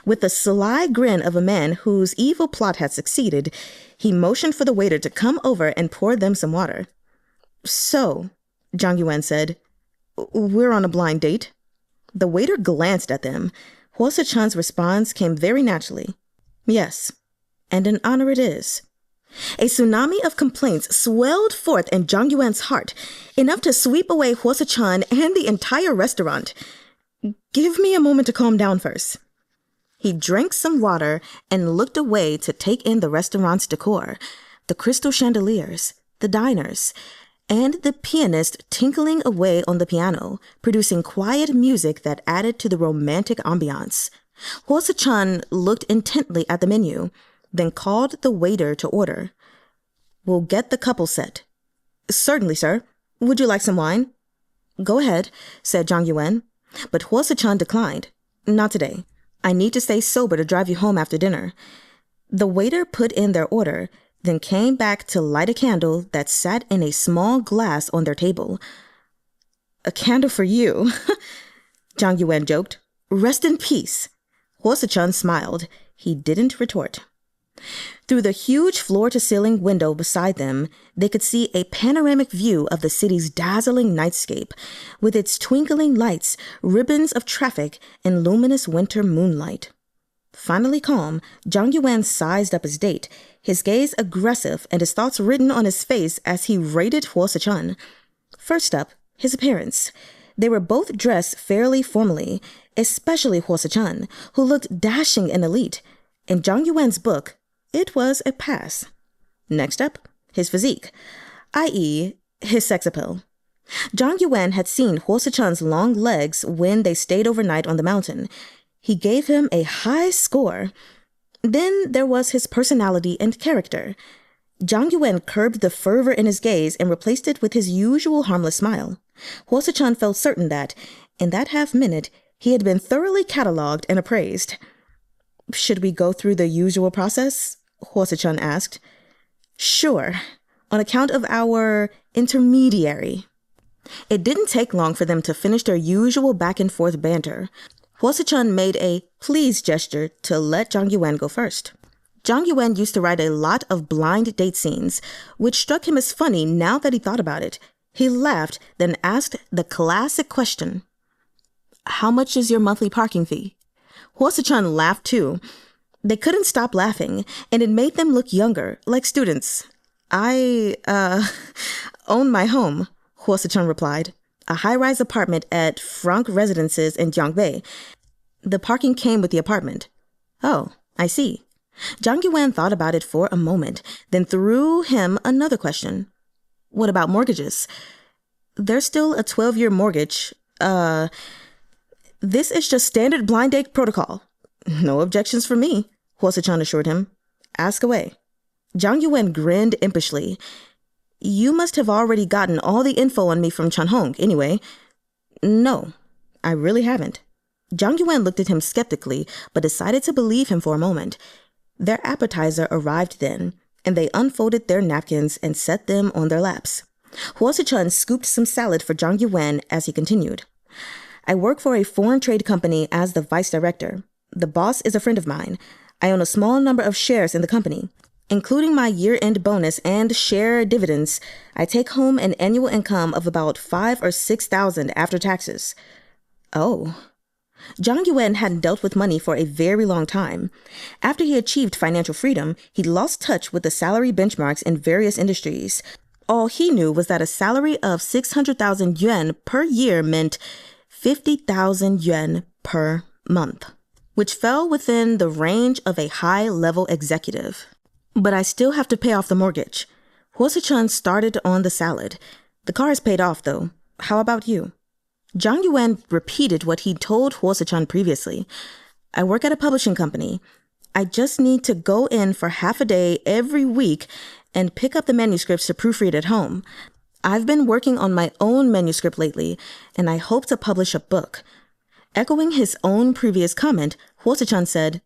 S1: With the sly grin of a man whose evil plot had succeeded, he motioned for the waiter to come over and pour them some water. So, Zhang Yuwen said, we're on a blind date. The waiter glanced at them. Suh-chun's response came very naturally. Yes, and an honor it is. A tsunami of complaints swelled forth in Zhang Yuwen's heart, enough to sweep away Suh-chun and the entire restaurant. Give me a moment to calm down first. He drank some water and looked away to take in the restaurant's decor, the crystal chandeliers, the diners, and the pianist tinkling away on the piano, producing quiet music that added to the romantic ambiance. Suh-chun looked intently at the menu, then called the waiter to order. We'll get the couple set. Certainly, sir. Would you like some wine? Go ahead, said Zhang Yuwen. But Suh-chun declined. Not today. I need to stay sober to drive you home after dinner. The waiter put in their order, then came back to light a candle that sat in a small glass on their table. A candle for you, Zhang Yuwen joked. Rest in peace. Suh-chun smiled. He didn't retort. Through the huge floor-to-ceiling window beside them, they could see a panoramic view of the city's dazzling nightscape, with its twinkling lights, ribbons of traffic, and luminous winter moonlight. Finally calm, Zhang Yuwen sized up his date, his gaze aggressive and his thoughts written on his face as he rated Suh-chun. First up, his appearance. They were both dressed fairly formally, especially Suh-chun, who looked dashing and elite. In Zhang Yuwen's book, it was a pass. Next up, his physique, i.e., his sex appeal. Zhang Yuwen had seen Suh-chun's long legs when they stayed overnight on the mountain. He gave him a high score. Then there was his personality and character. Zhang Yuwen curbed the fervor in his gaze and replaced it with his usual harmless smile. Suh-chun felt certain that, in that half-minute, he had been thoroughly catalogued and appraised. Should we go through the usual process? Suh-chun asked. Sure, on account of our intermediary. It didn't take long for them to finish their usual back-and-forth banter. Suh-chun made a please gesture to let Zhang Yuwen go first. Zhang Yuwen used to write a lot of blind date scenes, which struck him as funny now that he thought about it. He laughed, then asked the classic question. How much is your monthly parking fee? Suh-chun laughed too. They couldn't stop laughing, and it made them look younger, like students. I own my home, Suh-chun replied. A high-rise apartment at Franck Residences in Jiangbei. The parking came with the apartment. Oh, I see. Zhang Yuwen thought about it for a moment, then threw him another question. What about mortgages? There's still a 12-year mortgage. This is just standard blind date protocol. No objections for me, Suh-chun assured him. Ask away. Zhang Yuwen grinned impishly. You must have already gotten all the info on me from Chahng, anyway. No, I really haven't. Zhang Yuwen looked at him skeptically, but decided to believe him for a moment. Their appetizer arrived then, and they unfolded their napkins and set them on their laps. Suh-chun scooped some salad for Zhang Yuwen as he continued. I work for a foreign trade company as the vice director. The boss is a friend of mine. I own a small number of shares in the company. Including my year-end bonus and share dividends, I take home an annual income of about 5,000 or 6,000 after taxes. Oh. Zhang Yuwen hadn't dealt with money for a very long time. After he achieved financial freedom, he lost touch with the salary benchmarks in various industries. All he knew was that a salary of 600,000 yuan per year meant 50,000 yuan per month, which fell within the range of a high-level executive. But I still have to pay off the mortgage. Suh-chun started on the salad. The car is paid off, though. How about you? Zhang Yuwen repeated what he'd told Suh-chun previously. I work at a publishing company. I just need to go in for half a day every week and pick up the manuscripts to proofread at home. I've been working on my own manuscript lately, and I hope to publish a book. Echoing his own previous comment, Suh-chun said,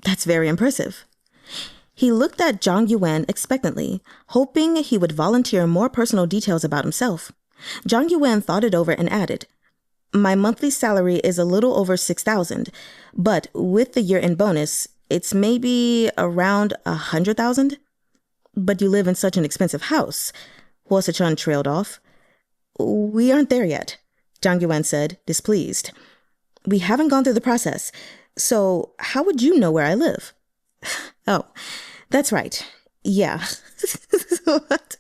S1: "That's very impressive." He looked at Zhang Yuwen expectantly, hoping he would volunteer more personal details about himself. Zhang Yuwen thought it over and added, "My monthly salary is a little over 6,000, but with the year-end bonus, it's maybe around 100,000. But you live in such an expensive house." Suh-chun trailed off. "We aren't there yet," Zhang Yuwen said, displeased. "We haven't gone through the process, so how would you know where I live?" "Oh, that's right. Yeah." What?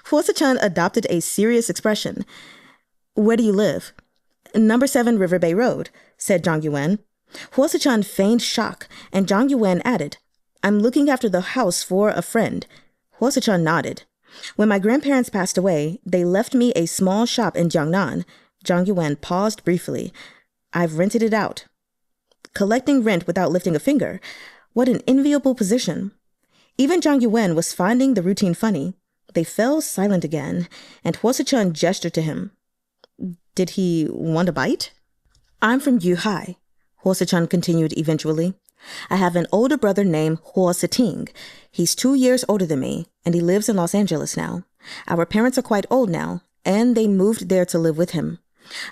S1: Suh-chun adopted a serious expression. "Where do you live?" "Number 7 Riverbay Road," said Zhang Yuwen. Suh-chun feigned shock, and Zhang Yuwen added, "I'm looking after the house for a friend." Suh-chun nodded. "When my grandparents passed away, they left me a small shop in Jiangnan." Zhang Yuwen paused briefly. "I've rented it out." Collecting rent without lifting a finger. What an enviable position. Even Zhang Yuwen was finding the routine funny. They fell silent again, and Suh-chun gestured to him. "Did he want a bite?" "I'm from Yuhai," Suh-chun continued eventually. "I have an older brother named Ting. He's 2 years older than me, and he lives in Los Angeles now. Our parents are quite old now, and they moved there to live with him.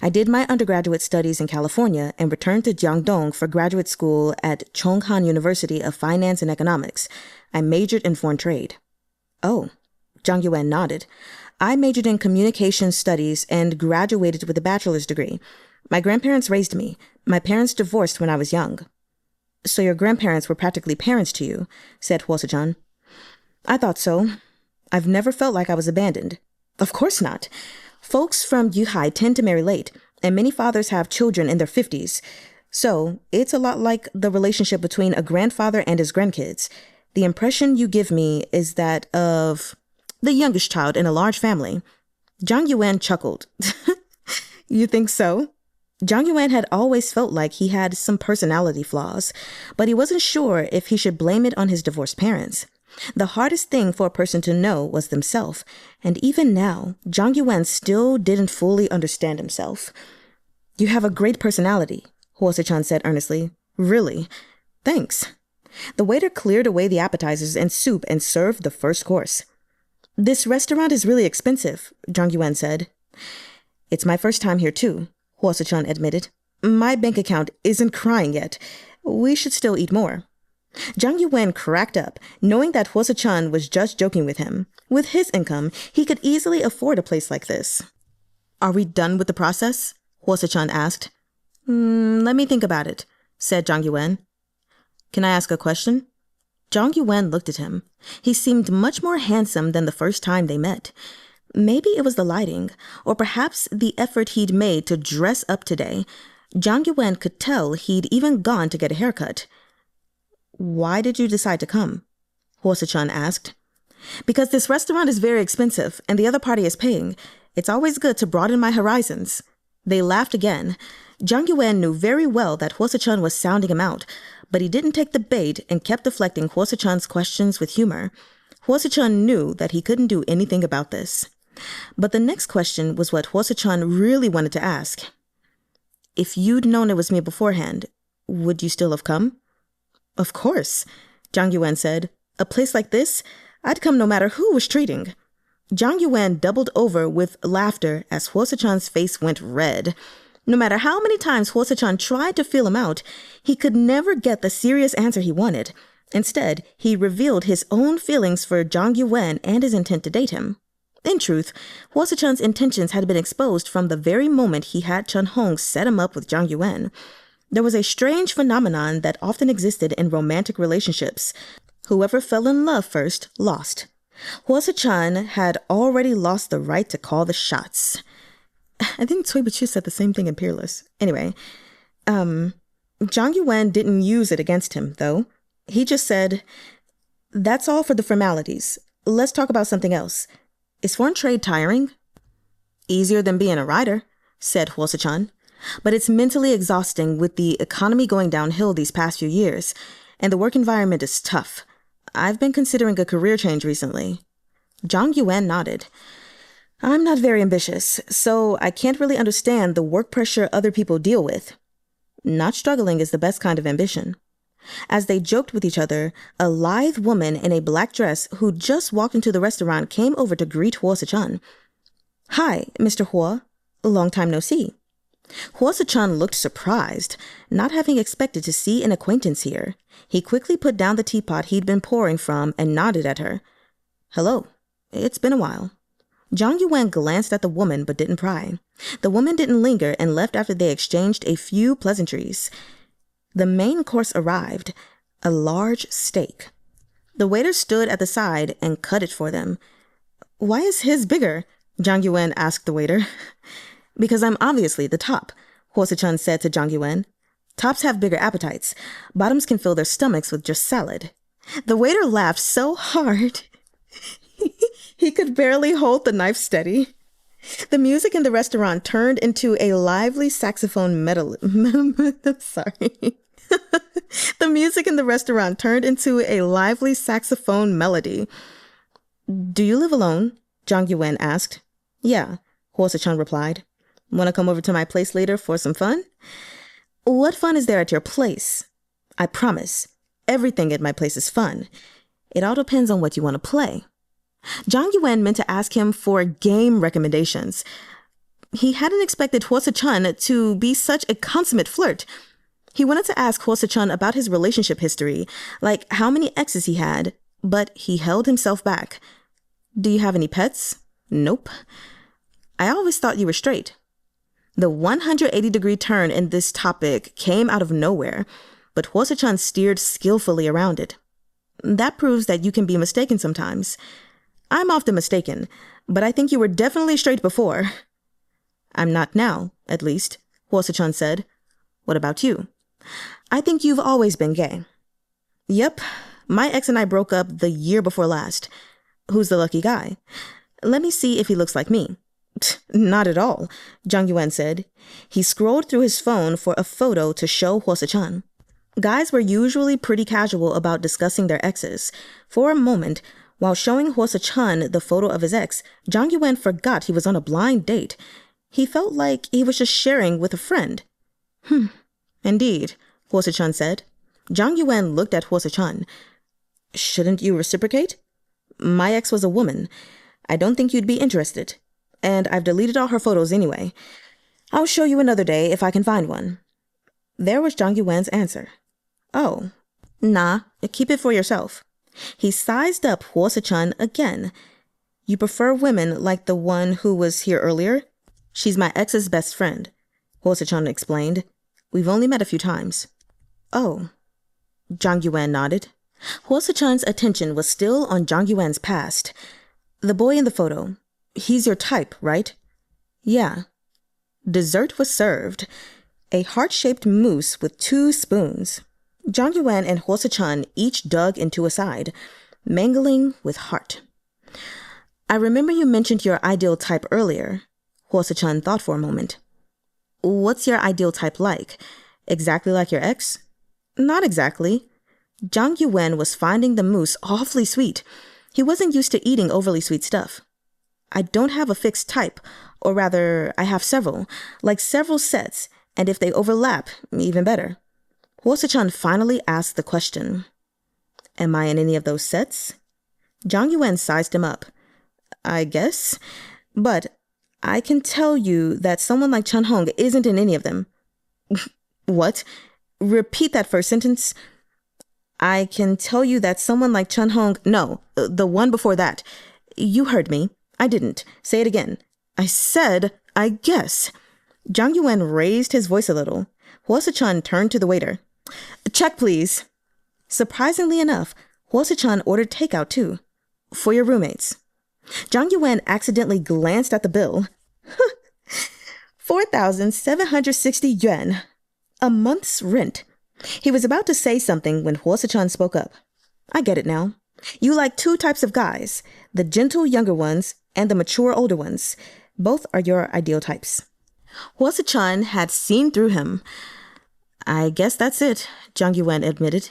S1: I did my undergraduate studies in California and returned to Jiangdong for graduate school at Chonghan University of Finance and Economics. I majored in foreign trade." "Oh," Zhang Yuwen nodded. "I majored in communication studies and graduated with a bachelor's degree. My grandparents raised me. My parents divorced when I was young." "So your grandparents were practically parents to you," said Suh-chun. "I thought so. I've never felt like I was abandoned." "Of course not. Folks from Yuhai tend to marry late, and many fathers have children in their 50s. So it's a lot like the relationship between a grandfather and his grandkids. The impression you give me is that of the youngest child in a large family." Zhang Yuwen chuckled. "You think so?" Zhang Yuwen had always felt like he had some personality flaws, but he wasn't sure if he should blame it on his divorced parents. The hardest thing for a person to know was themselves, and even now, Zhang Yuwen still didn't fully understand himself. "You have a great personality," Suh-chun said earnestly. "Really? Thanks." The waiter cleared away the appetizers and soup and served the first course. "This restaurant is really expensive," Zhang Yuwen said. "It's my first time here too," Suh-chun admitted. "My bank account isn't crying yet. We should still eat more." Zhang Yuwen cracked up, knowing that Suh-chun was just joking with him. With his income, he could easily afford a place like this. "Are we done with the process?" Suh-chun asked. Let me think about it," said Zhang Yuwen. "Can I ask a question?" Zhang Yuwen looked at him. He seemed much more handsome than the first time they met. Maybe it was the lighting, or perhaps the effort he'd made to dress up today. Zhang Yuwen could tell he'd even gone to get a haircut. "Why did you decide to come?" Suh-chun asked. "Because this restaurant is very expensive, and the other party is paying. It's always good to broaden my horizons." They laughed again. Zhang Yuwen knew very well that Suh-chun was sounding him out, but he didn't take the bait and kept deflecting Suh-chun's questions with humor. Suh-chun knew that he couldn't do anything about this. But the next question was what Suh-chun really wanted to ask. "If you'd known it was me beforehand, would you still have come?" "Of course," Zhang Yuwen said. "A place like this, I'd come no matter who was treating." Zhang Yuwen doubled over with laughter as Suh-chun's face went red. No matter how many times Suh-chun tried to feel him out, he could never get the serious answer he wanted. Instead, he revealed his own feelings for Zhang Yuwen and his intent to date him. In truth, Suh-chun's intentions had been exposed from the very moment he had Chen set him up with Zhang Yuwen. There was a strange phenomenon that often existed in romantic relationships. Whoever fell in love first lost. Suh-chun had already lost the right to call the shots. I think Cui said the same thing in Peerless. Anyway, Zhang Yuwen didn't use it against him, though. He just said, "That's all for the formalities. Let's talk about something else. Is foreign trade tiring?" "Easier than being a writer," said Suh-chun. "But it's mentally exhausting with the economy going downhill these past few years, and the work environment is tough. I've been considering a career change recently." Zhang Yuwen nodded. "I'm not very ambitious, so I can't really understand the work pressure other people deal with." Not struggling is the best kind of ambition. As they joked with each other, a lithe woman in a black dress who just walked into the restaurant came over to greet Suh-chun. "Hi, Mr. Hua. Long time no see." Suh-chun looked surprised, not having expected to see an acquaintance here. He quickly put down the teapot he'd been pouring from and nodded at her. "Hello. It's been a while." Zhang Yuwen glanced at the woman but didn't pry. The woman didn't linger and left after they exchanged a few pleasantries. The main course arrived, a large steak. The waiter stood at the side and cut it for them. "Why is his bigger?" Zhang Yuwen asked the waiter. "Because I'm obviously the top," Suh-chun said to Zhang Yuwen. "Tops have bigger appetites. Bottoms can fill their stomachs with just salad." The waiter laughed so hard he could barely hold the knife steady. The music in the restaurant turned into a lively saxophone melody. The music in the restaurant turned into a lively saxophone melody. "Do you live alone?" Zhang Yuwen asked. "Yeah," Suh-chun replied. "Want to come over to my place later for some fun?" "What fun is there at your place?" "I promise. Everything at my place is fun. It all depends on what you want to play." Zhang Yuwen meant to ask him for game recommendations. He hadn't expected Suh-chun to be such a consummate flirt. He wanted to ask Suh-chun about his relationship history, like how many exes he had, but he held himself back. "Do you have any pets?" "Nope." "I always thought you were straight." The 180-degree turn in this topic came out of nowhere, but Suh-chun steered skillfully around it. "That proves that you can be mistaken sometimes." "I'm often mistaken, but I think you were definitely straight before." "I'm not now, at least," Suh-chun said. "What about you?" "I think you've always been gay." "Yep, my ex and I broke up the year before last." "Who's the lucky guy?" "Let me see if he looks like me." "Not at all," Zhang Yuwen said. He scrolled through his phone for a photo to show Suh-chun. Guys were usually pretty casual about discussing their exes. For a moment, while showing Suh-chun the photo of his ex, Zhang Yuwen forgot he was on a blind date. He felt like he was just sharing with a friend. "Indeed," Suh-chun said. Zhang Yuwen looked at Suh-chun. "Shouldn't you reciprocate? My ex was a woman. I don't think you'd be interested. And I've deleted all her photos anyway. I'll show you another day if I can find one." There was Zhang Yuwen's answer. "Oh, nah, keep it for yourself." He sized up Suh-chun again. "You prefer women like the one who was here earlier?" "She's my ex's best friend," Suh-chun explained. "We've only met a few times." "Oh." Zhang Yuwen nodded. Suh-chun's attention was still on Zhang Yuwen's past. "The boy in the photo, he's your type, right?" "Yeah." Dessert was served. A heart-shaped mousse with 2 spoons. Zhang Yuwen and Suh-chun each dug into a side, mangling with heart. "I remember you mentioned your ideal type earlier." Suh-chun thought for a moment. "What's your ideal type like? Exactly like your ex?" "Not exactly." Zhang Yuwen was finding the mousse awfully sweet. He wasn't used to eating overly sweet stuff. "I don't have a fixed type, or rather, I have several, like several sets, and if they overlap, even better." Suh-chun finally asked the question. "Am I in any of those sets?" Zhang Yuwen sized him up. "I guess, but I can tell you that someone like Chahng isn't in any of them." "What? Repeat that first sentence." "I can tell you that someone like Chahng, no, the one before that. You heard me. I didn't. Say it again." "I said, I guess." Zhang Yuwen raised his voice a little. Suh-chun turned to the waiter. "Check, please." Surprisingly enough, Suh-chun ordered takeout too. For your roommates. Zhang Yuwen accidentally glanced at the bill. 4,760 yuan. A month's rent. He was about to say something when Suh-chun spoke up. I get it now. You like two types of guys, the gentle younger ones and the mature older ones. Both are your ideal types. Suh-chun had seen through him. I guess that's it, Zhang Yuwen admitted.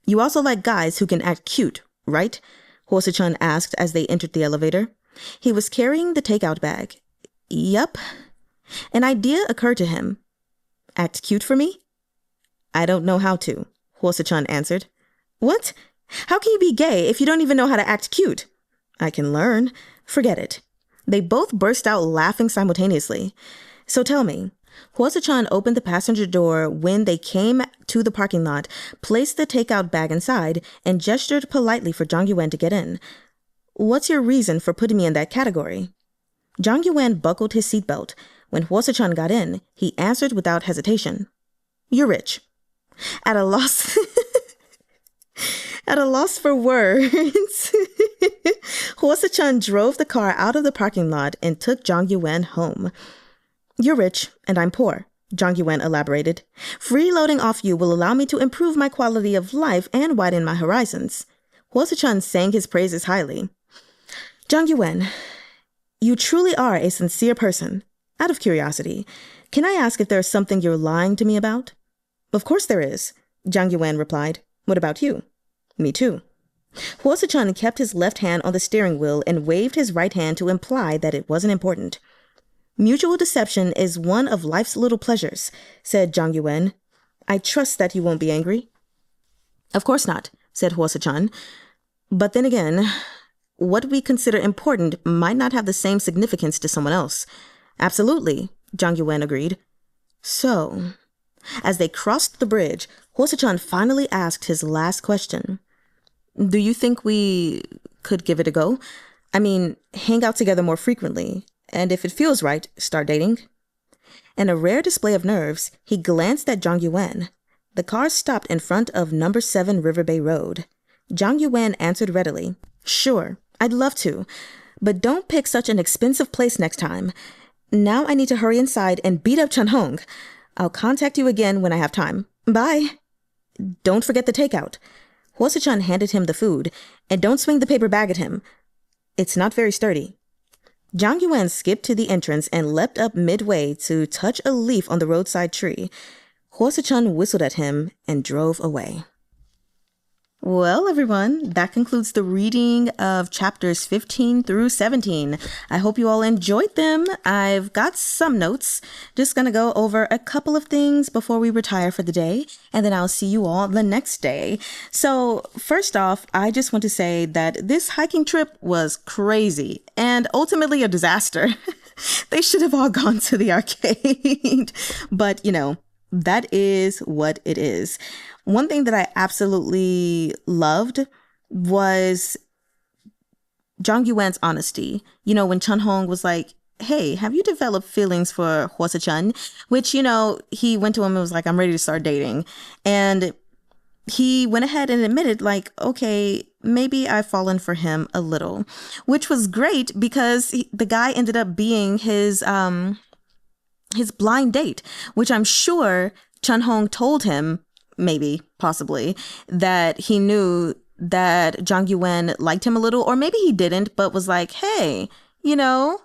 S1: You also like guys who can act cute, right? Suh-chun asked as they entered the elevator. He was carrying the takeout bag. Yup. An idea occurred to him. Act cute for me? I don't know how to, Suh-chun answered. What? How can you be gay if you don't even know how to act cute? I can learn. Forget it. They both burst out laughing simultaneously. So tell me, Suh-chun opened the passenger door when they came to the parking lot, placed the takeout bag inside, and gestured politely for Zhang Yuwen to get in. What's your reason for putting me in that category? Zhang Yuwen buckled his seatbelt. When Suh-chun got in, he answered without hesitation. You're rich. At a loss... At a loss for words, Suh-chun drove the car out of the parking lot and took Zhang Yuwen home. You're rich, and I'm poor, Zhang Yuwen elaborated. Freeloading off you will allow me to improve my quality of life and widen my horizons. Suh-chun sang his praises highly. Zhang Yuwen, you truly are a sincere person. Out of curiosity, can I ask if there's something you're lying to me about? Of course there is, Zhang Yuwen replied. What about you? Me too. Suh-chun kept his left hand on the steering wheel and waved his right hand to imply that it wasn't important. Mutual deception is one of life's little pleasures, said Zhang Yuwen. I trust that you won't be angry. Of course not, said Suh-chun. But then again, what we consider important might not have the same significance to someone else. Absolutely, Zhang Yuwen agreed. So, as they crossed the bridge, Suh-chun finally asked his last question. Do you think we could give it a go? I mean, hang out together more frequently, and if it feels right, start dating? In a rare display of nerves, he glanced at Zhang Yuwen. The car stopped in front of number 7 Riverbay Road. Zhang Yuwen answered readily. Sure, I'd love to, but don't pick such an expensive place next time. Now I need to hurry inside and beat up Chahng. I'll contact you again when I have time. Bye. Don't forget the takeout. Suh-chun handed him the food, and don't swing the paper bag at him. It's not very sturdy. Zhang Yuwen skipped to the entrance and leapt up midway to touch a leaf on the roadside tree. Suh-chun whistled at him and drove away. Well, everyone, that concludes the reading of chapters 15 through 17. I hope you all enjoyed them. I've got some notes. Just going to go over a couple of things before we retire for the day, and then I'll see you all the next day. So first off, I just want to say that this hiking trip was crazy and ultimately a disaster. They should have all gone to the arcade. But, that is what it is. One thing that I absolutely loved was Zhang Yuwen's honesty. When Chahng was like, hey, have you developed feelings for Suh-chun? Which, he went to him and was like, I'm ready to start dating. And he went ahead and admitted like, okay, maybe I've fallen for him a little, which was great because the guy ended up being his blind date, which I'm sure Chahng told him, maybe, possibly, that he knew that Zhang Yuwen liked him a little, or maybe he didn't, but was like, hey, even though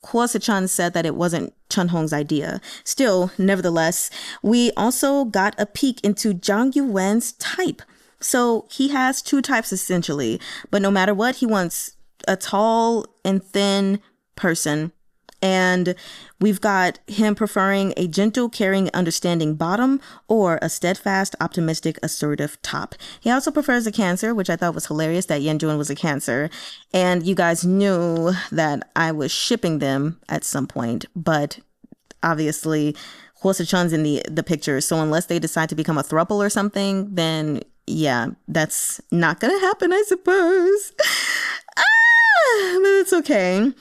S1: Suh-chun said that it wasn't Chahng's idea. Still, nevertheless, we also got a peek into Zhang Yuwen's type. So he has two types essentially, but no matter what, he wants a tall and thin person. And we've got him preferring a gentle, caring, understanding bottom or a steadfast, optimistic, assertive top. He also prefers a Cancer, which I thought was hilarious that Yuwen was a Cancer. And you guys knew that I was shipping them at some point, but obviously Suh-chun's in the picture. So unless they decide to become a throuple or something, then yeah, that's not going to happen, I suppose. But it's okay.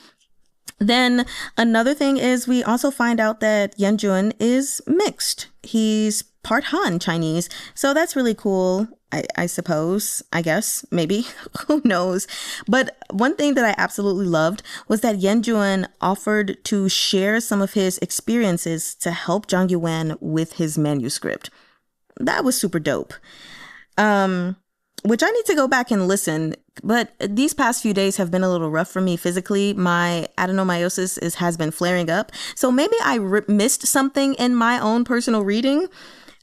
S1: Then another thing is we also find out that Yuwen is mixed. He's part Han Chinese. So that's really cool, I suppose, I guess, maybe, who knows. But one thing that I absolutely loved was that Yuwen offered to share some of his experiences to help Zhang Yuwen with his manuscript. That was super dope. Which I need to go back and listen, but these past few days have been a little rough for me physically. My adenomyosis has been flaring up, so maybe I missed something in my own personal reading.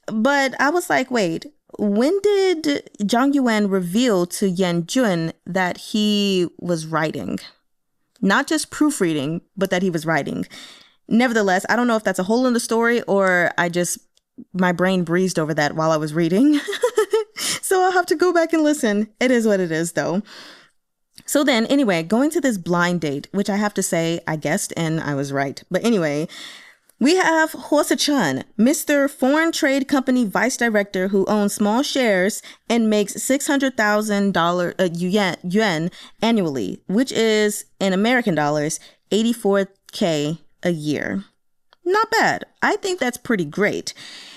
S1: But I was like, wait, when did Zhang Yuwen reveal to Yuwen that he was writing? Not just proofreading, but that he was writing. Nevertheless, I don't know if that's a hole in the story or my brain breezed over that while I was reading. So I'll have to go back and listen. It is what it is, though. So then, anyway, going to this blind date, which I have to say, I guessed and I was right. But anyway, we have Suh-chun, Mr. Foreign Trade Company Vice Director who owns small shares and makes $600,000 yuan annually, which is, in American dollars, $84K a year. Not bad. I think that's pretty great.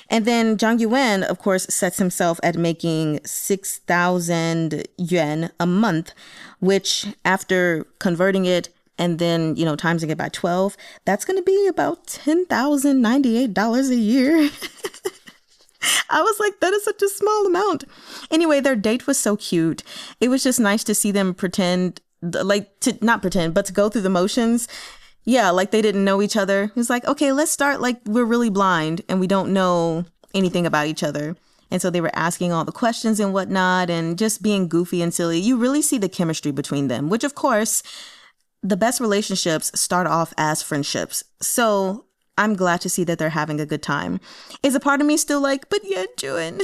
S1: And then Zhang Yuwen, of course, sets himself at making 6,000 yuan a month, which after converting it and then, timesing it by 12, that's going to be about $10,098 a year. I was like, that is such a small amount. Anyway, their date was so cute. It was just nice to see them not pretend, but to go through the motions. Yeah, like they didn't know each other. It was like, okay, let's start like we're really blind and we don't know anything about each other. And so they were asking all the questions and whatnot and just being goofy and silly. You really see the chemistry between them, which of course, the best relationships start off as friendships. So I'm glad to see that they're having a good time. Is a part of me still like, but yeah, Yuwen?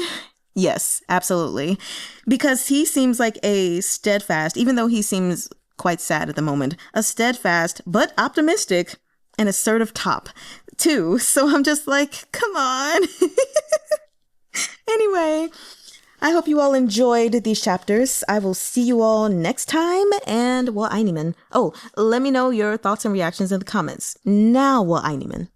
S1: Yes, absolutely. Because he seems like a steadfast, even though he seems quite sad at the moment, a steadfast but optimistic and assertive top too. So I'm just like, come on. Anyway, I hope you all enjoyed these chapters. I will see you all next time. And well, Eineman. Oh, let me know your thoughts and reactions in the comments. Now, well, Eineman.